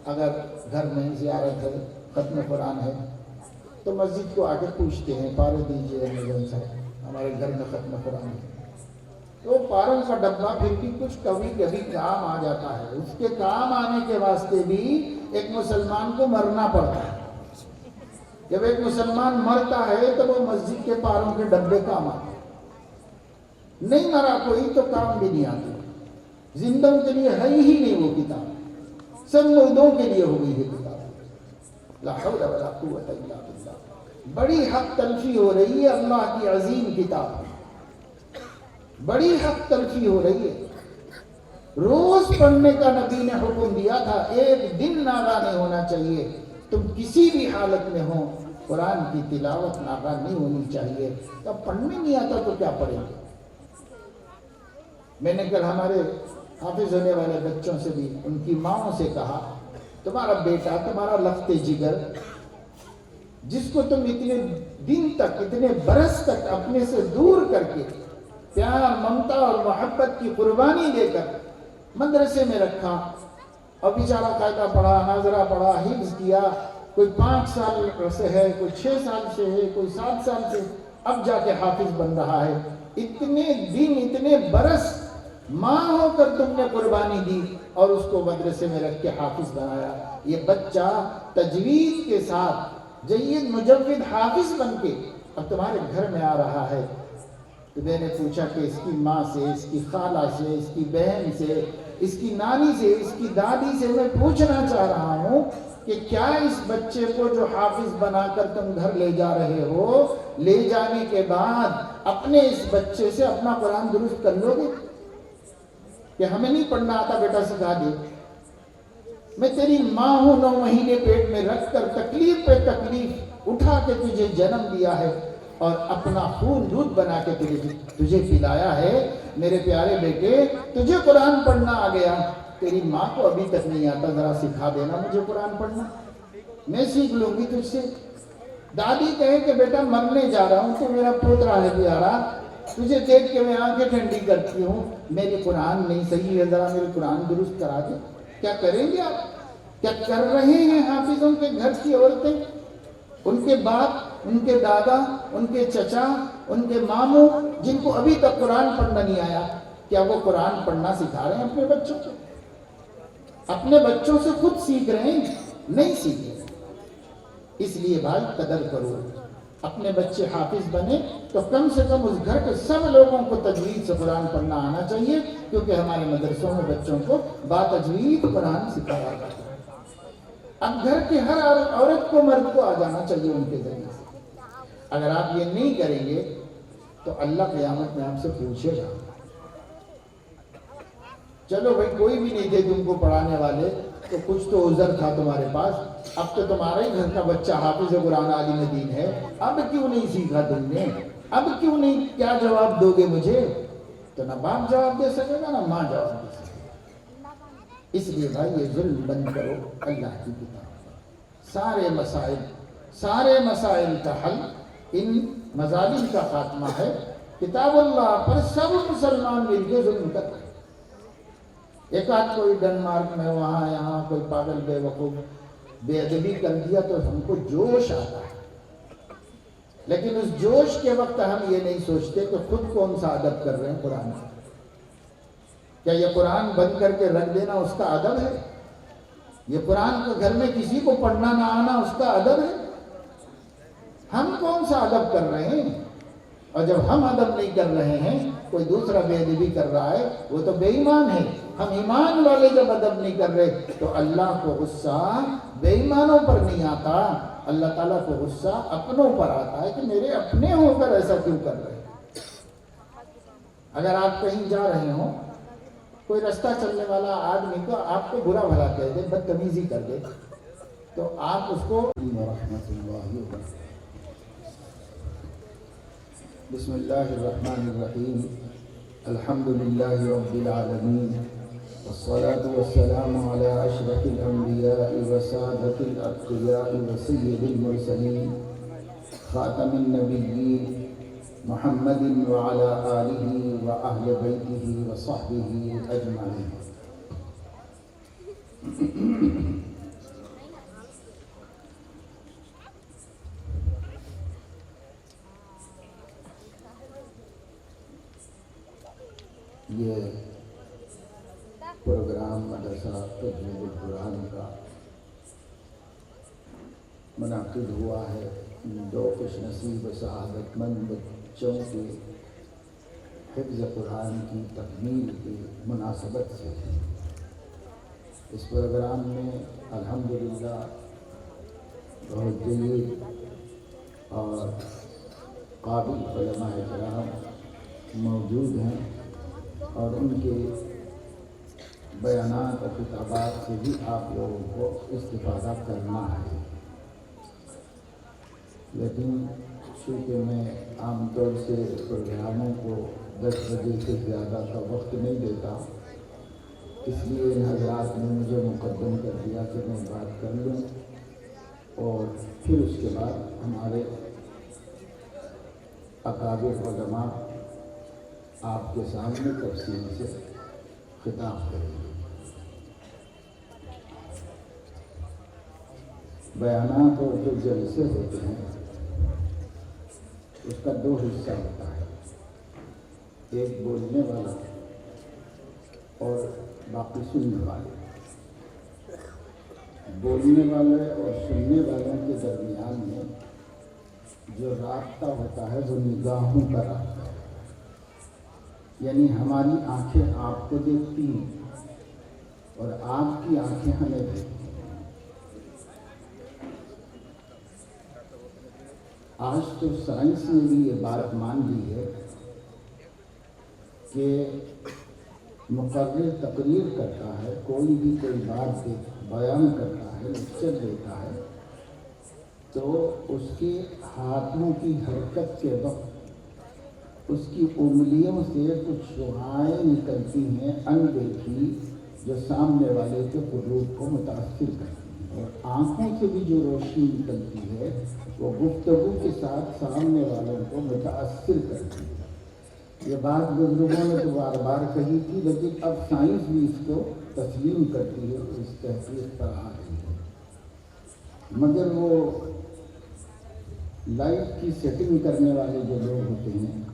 اگر گھر میں زیارت ہے، ختم قرآن ہے تو مسجد کو آ کے پوچھتے ہیں پارے دیجیے مؤذن صاحب، ہمارے گھر میں ختم قرآن ہے۔ تو پاروں کا ڈبہ پھر بھی کچھ کبھی کبھی کام آ جاتا ہے، اس کے کام آنے کے واسطے بھی ایک مسلمان کو مرنا پڑتا ہے۔ جب ایک مسلمان مرتا ہے تو وہ مسجد کے پاروں کے ڈبے کام آتے ہیں، نہیں مرا کوئی تو کام بھی نہیں آتے۔ زندوں کے لیے ہے ہی نہیں وہ کتاب، سب مردوں کے لیے ہو گئی ہے کتاب۔ لا حول ولا قوت الا باللہ۔ بڑی حق تلفی ہو رہی ہے اللہ کی عظیم کتاب، بڑی حق تلفی ہو رہی ہے۔ روز پڑھنے کا نبی نے حکم دیا تھا، ایک دن ناغا نہیں ہونا چاہیے، تم کسی بھی حالت میں ہو قرآن کی تلاوت ناغا نہیں ہونی چاہیے۔ تب پڑھنے نہیں آتا تو کیا پڑھیں گے؟ میں نے کل ہمارے حافظ ہونے والے بچوں سے بھی، ان کی ماؤں سے کہا، تمہارا بیٹا، تمہارا لخت جگر، جس کو تم اتنے دن تک، اتنے برس تک اپنے سے دور کر کے پیار، ممتا اور محبت کی قربانی دے کر مدرسے میں رکھا، اور بیچارہ قاعدہ پڑھا، ناظرہ پڑھا، حفظ کیا، کوئی 5 سال سے ہے، کوئی 6 سال سے ہے، کوئی 7 سال سے، اب جا کے حافظ بن رہا ہے۔ اتنے دن، اتنے برس ماں ہو کر تم نے قربانی دی اور اس کو مدرسے میں رکھ کے حافظ بنایا۔ یہ بچہ تجوید کے ساتھ جید مجود حافظ بن کے اب تمہارے گھر میں آ رہا ہے۔ تو میں نے پوچھا کہ اس کی ماں سے، اس کی خالہ سے، اس کی بہن سے، اس کی نانی سے، اس کی دادی سے میں پوچھنا چاہ رہا ہوں کہ کیا اس بچے کو جو حافظ بنا کر تم گھر لے جا رہے ہو، لے جانے کے بعد اپنے اس بچے سے اپنا قرآن درست کر لو گے کہ ہمیں نہیں پڑھنا آتا بیٹا سکھا دے؟ میں تیری ماں ہوں، 9 مہینے پیٹ میں رکھ کر تکلیف پہ تکلیف اٹھا کے تجھے جنم دیا ہے اور اپنا خون دودھ بنا کے تجھے پلایا ہے۔ میرے پیارے بیٹے، تجھے قرآن پڑھنا آ گیا، تیری ماں کو ابھی تک نہیں آتا، ذرا سکھا دینا مجھے قرآن پڑھنا، میں سیکھ لوں گی تجھ سے۔ دادی کہے کہ بیٹا مرنے جا رہا ہوں، تو میرا پوترا ہے پیارا، تجھے دیکھ کے میں آنکھیں ٹھنڈی کرتی ہوں، میری قرآن نہیں صحیح ہے، ذرا میرے قرآن درست کرا دے۔ کیا کریں گے آپ؟ کیا کر رہے ہیں حافظوں کے گھر کی عورتیں؟ ان کے باپ، ان کے دادا، ان کے چچا، ان کے ماموں، جن کو ابھی تک قرآن پڑھنا نہیں آیا، کیا وہ قرآن پڑھنا سکھا رہے ہیں اپنے بچوں کو؟ اپنے بچوں سے خود سیکھ رہے ہیں؟ نہیں سیکھے۔ اس لیے بھائی قدر کرو، اپنے بچے حافظ بنے تو کم سے کم اس گھر کے سب لوگوں کو تجوید سے قرآن پڑھنا آنا چاہیے، کیونکہ ہمارے مدرسوں میں بچوں کو باتجوید قرآن سکھایا جاتا ہے۔ اب گھر کے ہر عورت کو، مرد کو آ جانا چاہیے ان کے ذریعے سے۔ اگر آپ یہ نہیں کریں گے تو اللہ قیامت میں آپ سے پوچھے گا۔ چلو بھائی کوئی بھی نہیں تھے تم کو پڑھانے والے تو کچھ تو عذر تھا تمہارے پاس، اب تو تمہارا ہی گھر کا بچہ حافظ قرآن عالم دین ہے، اب کیوں نہیں سیکھا تم نے؟ اب کیوں نہیں؟ کیا جواب دو گے مجھے؟ تو نہ باپ جواب دے سکے گا، نہ ماں جواب دے سکے گا۔ اس لیے بھائی یہ ظلم بند کرو، اللہ کی کتاب، سارے مسائل کا حل، ان مظالم کا خاتمہ ہے کتاب اللہ پر۔ سب مسلمان مل کے ظلم کرتے ہیں، ایک آدھ کوئی ڈنمارک میں وہاں یہاں کوئی پاگل بے وقوف بے ادبی کر دیا تو ہم کو جوش آتا ہے، لیکن اس جوش کے وقت ہم یہ نہیں سوچتے کہ خود کون سا ادب کر رہے ہیں قرآن کا۔ کیا یہ قرآن بند کر کے رکھ دینا اس کا ادب ہے؟ یہ قرآن کو گھر میں کسی کو پڑھنا نہ آنا اس کا ادب ہے؟ ہم کون سا ادب کر رہے ہیں؟ اور جب ہم ادب نہیں کر رہے ہیں، کوئی دوسرا بے ادبی کر رہا ہے، وہ تو بے ایمان ہے۔ ہم ایمان والے جب ادب نہیں کر رہے تو اللہ کو غصہ بے ایمانوں پر نہیں آتا، اللہ تعالیٰ کو غصہ اپنوں پر آتا ہے کہ میرے اپنے ہو کر ایسا کیوں کر رہے ہیں۔ اگر آپ کہیں جا رہے ہوں، کوئی رستہ چلنے والا آدمی کو آپ کو برا بھلا کہہ دے، بدتمیزی کر دے، تو آپ اس کو ورحمۃ اللہ وبرکاتہ۔ بسم الله الرحمن الرحيم. الحمد لله رب العالمين، والصلاة والسلام على أشرف الأنبياء وسادة الأتقياء وسيد المرسلين خاتم النبيين محمد وعلى آله وأهل بيته وصحبه أجمعين. یہ پروگرام مدرسہ تجوید القرآن کا منعقد ہوا ہے دو خوش نصیب و سعادت مند بچوں کے حفظ قرآن کی تکمیل کی مناسبت سے. اس پروگرام میں الحمدللہ بہت جلیل اور قابل علماء کرام موجود ہیں اور ان کے بیانات اور خطابات سے بھی آپ لوگوں کو استفادہ کرنا ہے. لیکن چونکہ میں عام طور سے پروگراموں کو 10 بجے سے زیادہ کا وقت نہیں دیتا، اس لیے ان حضرات نے مجھے مقدم کر دیا کہ میں بات کر لوں اور پھر اس کے بعد ہمارے اکابر علماء آپ کے سامنے تفصیل سے خطاب کریں گے. بیانات اور جو جلسے ہوتے ہیں اس کا 2 حصہ ہوتا ہے، ایک بولنے والا اور باقی سننے والے. بولنے والے اور سننے والوں کے درمیان میں جو رابطہ ہوتا ہے وہ نگاہوں کا رابطہ ہے، یعنی ہماری آنکھیں آپ کو دیکھتی ہیں اور آپ کی آنکھیں ہمیں دیکھتی ہیں. آج تو سائنس نے بھی یہ بات مان لی ہے کہ مقرر تقریر کرتا ہے، کوئی بھی کوئی بات بیان کرتا ہے، لیکچر دیتا ہے، تو اس کے ہاتھوں کی حرکت کے وقت اس کی انگلیوں سے کچھ شعاعیں نکلتی ہیں اندیکھی جو سامنے والے کے قلوب کو متاثر کرتی ہیں، اور آنکھوں سے بھی جو روشنی نکلتی ہے وہ گفتگو کے ساتھ سامنے والوں کو متاثر کرتی ہے. یہ بات بزرگوں نے تو بار بار کہی تھی، لیکن اب سائنس بھی اس کو تسلیم کرتی ہے، اس تحقیق پر آ رہی ہے. مگر وہ لائٹ کی سیٹنگ کرنے والے جو لوگ ہوتے ہیں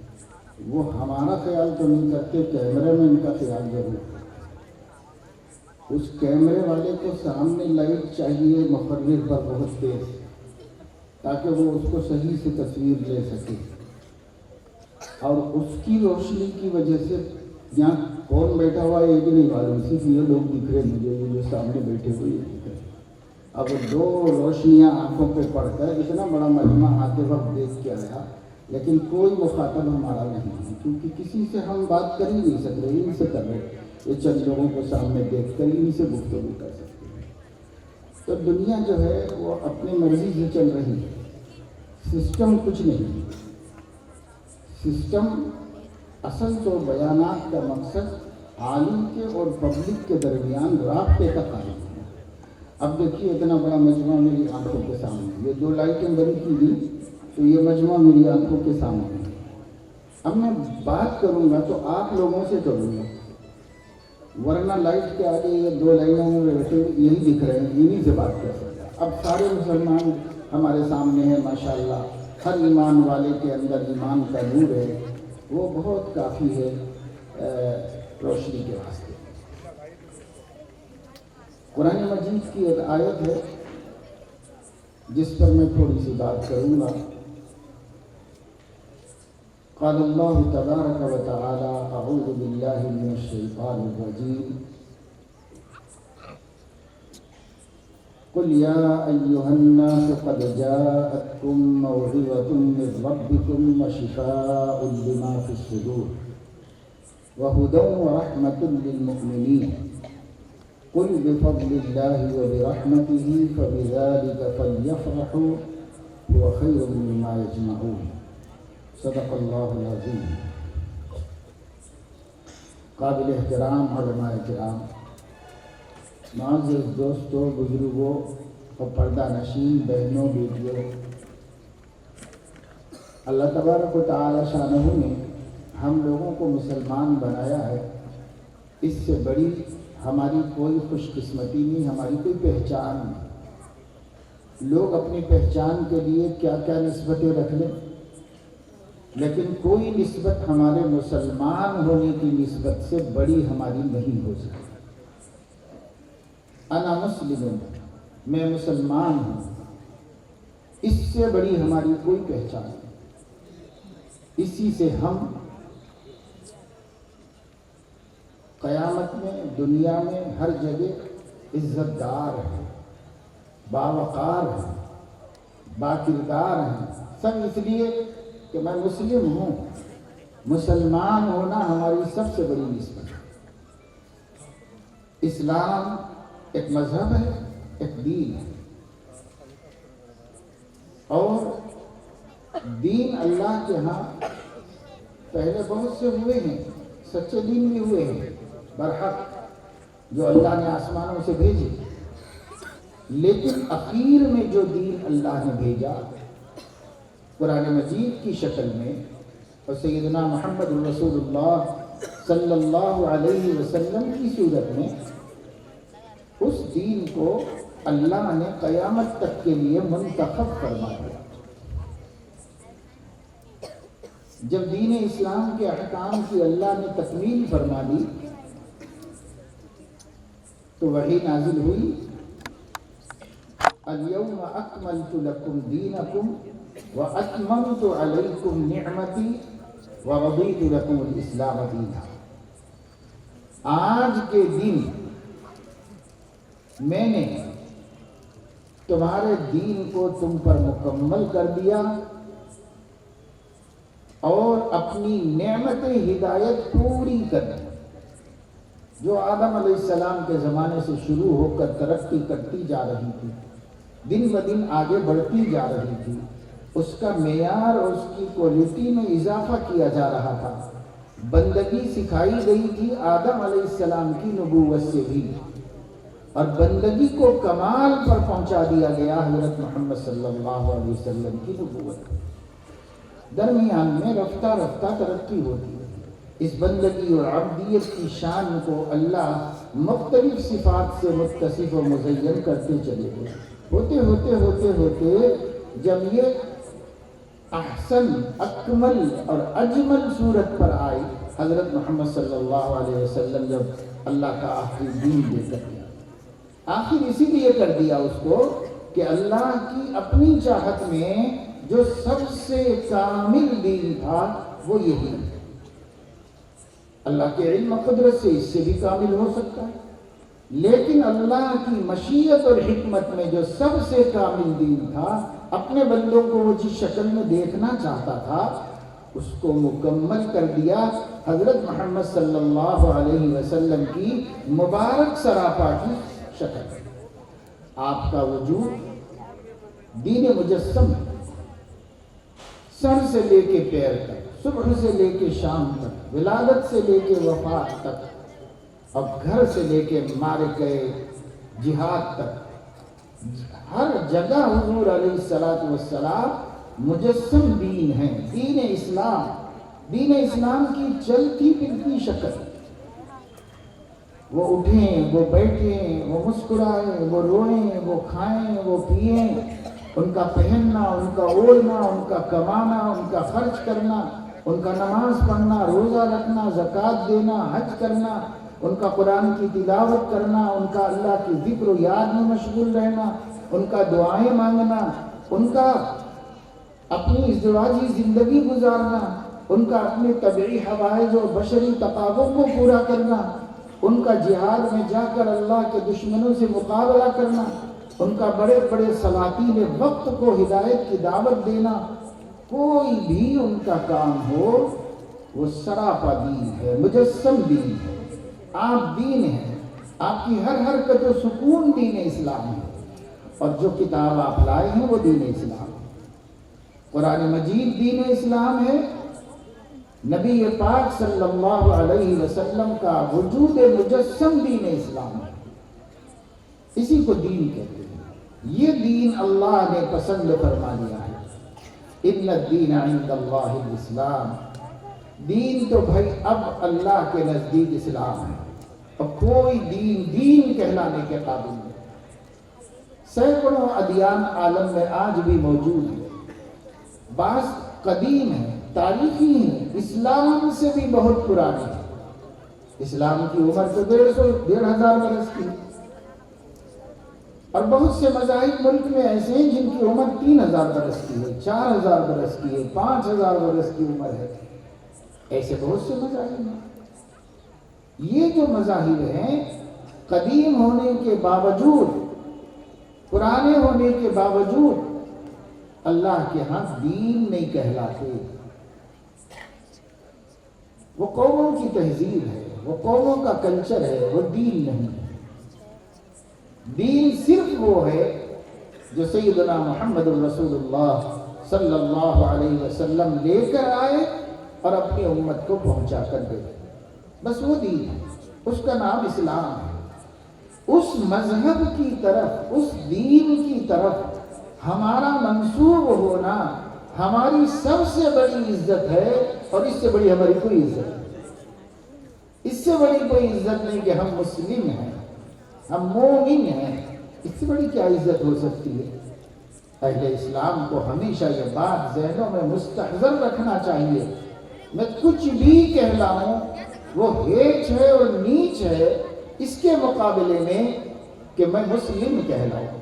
وہ ہمارا خیال تو نہیں کرتے، کیمرے میں ان کا خیال ضرور ہے. اس کیمرے والے کو سامنے لائٹ چاہیے مقرر پر بہت تیز، تاکہ وہ اس کو صحیح سے تصویر لے سکے، اور اس کی روشنی کی وجہ سے یہاں کون بیٹھا ہوا ہے یہ بھی نہیں معلوم، صرف یہ لوگ دکھ رہے مجھے، یہ جو سامنے بیٹھے ہوئے یہ دکھ رہے. اب 2 روشنیاں آنکھوں پہ پڑ کر اتنا بڑا مجمع آتے وقت دیکھ کے آیا، لیکن کوئی مخاطب ہمارا نہیں ہے، کیونکہ کسی سے ہم بات کر ہی نہیں سکتے. ان سے کر رہے یہ چند لوگوں کو سامنے دیکھ کر ان سے گفتگو کر سکتے ہیں. تو دنیا جو ہے وہ اپنی مرضی سے چل رہی ہے، سسٹم کچھ نہیں. سسٹم اصل تو بیانات کا مقصد عالم کے اور پبلک کے درمیان رابطے کا قائم ہے. اب دیکھیے اتنا بڑا مجمع میری آنکھوں کے سامنے، یہ 2 لائٹیں بند کی گئی تو یہ مجمع میری آنکھوں کے سامنے ہے. اب میں بات کروں گا تو آپ لوگوں سے کروں گا، ورنہ لائٹ کے آگے یہ 2 لائنوں میں بیٹھے یہی دکھ رہے ہیں، انہیں سے بات کر سکتا. اب سارے مسلمان ہمارے سامنے ہیں ماشاءاللہ، ہر ایمان والے کے اندر ایمان کا نور ہے، وہ بہت کافی ہے روشنی کے واسطے. قرآن مجید کی ایک آیت ہے جس پر میں تھوڑی سی بات کروں گا. قال اللہ تبارک و تعالی اعوذ باللہ من الشیطان الرجیم قل یا ایہا الناس قد جاءتکم موعظۃ من ربکم وشفاء لما فی الصدور وہدی ورحمۃ للمؤمنین قل بفضل اللہ وبرحمتہ فبذلک فلیفرحوا هو خیر مما یجمعون. صدق اللہ العظیم۔ قابل احترام علماء کرام، معزز دوستوں، بزرگوں اور پردہ نشین بہنوں، بیٹیوں، اللہ تبارک و تعالی شانہ نے ہم لوگوں کو مسلمان بنایا ہے۔ اس سے بڑی ہماری کوئی خوش قسمتی نہیں، ہماری کوئی پہچان نہیں۔ لوگ اپنی پہچان کے لیے کیا کیا نسبتیں رکھ لیں، لیکن کوئی نسبت ہمارے مسلمان ہونے کی نسبت سے بڑی ہماری نہیں ہو سکتی۔ انا مسلم، میں مسلمان ہوں، اس سے بڑی ہماری کوئی پہچان نہیں۔ اسی سے ہم قیامت میں، دنیا میں، ہر جگہ عزت دار ہیں، باوقار ہیں، باکردار ہیں، سب اس لیے کہ میں مسلم ہوں۔ مسلمان ہونا ہماری سب سے بڑی نسبت ہے۔ اسلام ایک مذہب ہے، ایک دین ہے، اور دین اللہ کے ہاں پہلے بہت سے ہوئے ہیں، سچے دین بھی ہوئے ہیں برحق، جو اللہ نے آسمانوں سے بھیجے، لیکن اخیر میں جو دین اللہ نے بھیجا قرآن مجید کی شکل میں اور سیدنا محمد رسول اللہ صلی اللہ علیہ وسلم کی صورت میں، اس دین کو اللہ نے قیامت تک کے لیے منتخب فرما دیا۔ جب دین اسلام کے احکام کی اللہ نے تکمیل فرما دی تو وحی نازل ہوئی، الیوم اکملت لکم دینکم واتممت علیکم نعمتی ورضیت لکم الاسلام دینا۔ آج کے دن میں نے تمہارے دین کو تم پر مکمل کر دیا اور اپنی نعمت ہدایت پوری کر دی، جو آدم علیہ السلام کے زمانے سے شروع ہو کر ترقی کرتی جا رہی تھی، دن بدن آگے بڑھتی جا رہی تھی، اس کا معیار اور اس کی کوالٹی میں اضافہ کیا جا رہا تھا۔ بندگی سکھائی گئی تھی آدم علیہ السلام کی نبوت سے بھی، اور بندگی کو کمال پر پہنچا دیا گیا حضرت محمد صلی اللہ علیہ وسلم کی نبوت۔ درمیان میں رفتہ رفتہ ترقی ہوتی ہے۔ اس بندگی اور عبدیت کی شان کو اللہ مختلف صفات سے متصف و مزین کرتے چلے گئے۔ ہوتے ہوتے ہوتے ہوتے جب یہ احسن، اکمل اور اجمل صورت پر آئی، حضرت محمد صلی اللہ علیہ وسلم جب اللہ کا آخری دین دے کر دیا، آخر اسی لیے کر دیا اس کو کہ اللہ کی اپنی چاہت میں جو سب سے کامل دین تھا وہ یہی ہے۔ اللہ کے علم و قدرت سے اس سے بھی کامل ہو سکتا ہے، لیکن اللہ کی مشیت اور حکمت میں جو سب سے کامل دین تھا، اپنے بندوں کو وہ جس شکل میں دیکھنا چاہتا تھا اس کو مکمل کر دیا حضرت محمد صلی اللہ علیہ وسلم کی مبارک سراپا کی شکل۔ آپ کا وجود دین مجسم ہے، سر سے لے کے پیر تک، صبح سے لے کے شام تک، ولادت سے لے کے وفات تک، اب گھر سے لے کے مارے گئے جہاد تک، ہر جگہ حضور علیہ السلام مجسم دین ہے، دین اسلام، دین اسلام کی چلتی پھرتی شکل۔ وہ اٹھیں، وہ بیٹھیں، وہ مسکرائیں، وہ روئیں، وہ کھائیں، وہ پئیں، ان کا پہننا، ان کا اوڑھنا، ان کا کمانا، ان کا خرچ کرنا، ان کا نماز پڑھنا، روزہ رکھنا، زکوٰۃ دینا، حج کرنا، ان کا قرآن کی تلاوت کرنا، ان کا اللہ کی ذکر و یاد میں مشغول رہنا، ان کا دعائیں مانگنا، ان کا اپنی ازدواجی زندگی گزارنا، ان کا اپنے طبعی حوائج اور بشری تقاضوں کو پورا کرنا، ان کا جہاد میں جا کر اللہ کے دشمنوں سے مقابلہ کرنا، ان کا بڑے بڑے سلاطین وقت کو ہدایت کی دعوت دینا، کوئی بھی ان کا کام ہو وہ سراپا دین ہے، مجسم دین ہے۔ آپ دین ہیں، آپ کی ہر حرکت و سکون دین اسلام ہے، اور جو کتاب آپ لائے ہیں وہ دین اسلام ہے۔ قرآن مجید دین اسلام ہے، نبی پاک صلی اللہ علیہ وسلم کا وجود مجسم دین اسلام ہے، اسی کو دین کہتے ہیں۔ یہ دین اللہ نے پسند فرما دیا ہے، ان الدین عند اللہ الاسلام، دین تو بھائی اب اللہ کے نزدیک اسلام ہے، اب کوئی دین دین کہلانے کے قابل نہیں۔ سینکڑوں ادیان عالم میں آج بھی موجود ہیں، بعض قدیم ہیں، تاریخی ہیں، اسلام سے بھی بہت پرانے ہیں۔ اسلام کی عمر تو 1,500 برس کی، اور بہت سے مذاہب ملک میں ایسے ہیں جن کی عمر 3,000 برس کی ہے، 4,000 برس کی ہے، 5,000 برس کی عمر ہے، ایسے بہت سے مذاہب ہیں۔ یہ جو مذاہب ہیں قدیم ہونے کے باوجود، پرانے ہونے کے باوجود اللہ کے ہاں دین نہیں کہلاتے۔ وہ قوموں کی تہذیب ہے، وہ قوموں کا کلچر ہے، وہ دین نہیں ہے۔ دین صرف وہ ہے جو سیدنا محمد رسول اللہ صلی اللہ علیہ وسلم لے کر آئے اور اپنی امت کو پہنچا کر دے، بس وہ دین ہے، اس کا نام اسلام ہے۔ اس مذہب کی طرف، اس دین کی طرف ہمارا منسوب ہونا ہماری سب سے بڑی عزت ہے، اور اس سے بڑی ہماری کوئی عزت نہیں۔ اس سے بڑی کوئی عزت نہیں کہ ہم مسلم ہیں، ہم مومن ہیں، اس سے بڑی کیا عزت ہو سکتی ہے؟ اہل اسلام کو ہمیشہ یہ بات ذہنوں میں مستحضر رکھنا چاہیے، میں کچھ بھی کہلاؤں وہ ہیچ ہے اور نیچ ہے اس کے مقابلے میں کہ میں مسلم کہلاؤں۔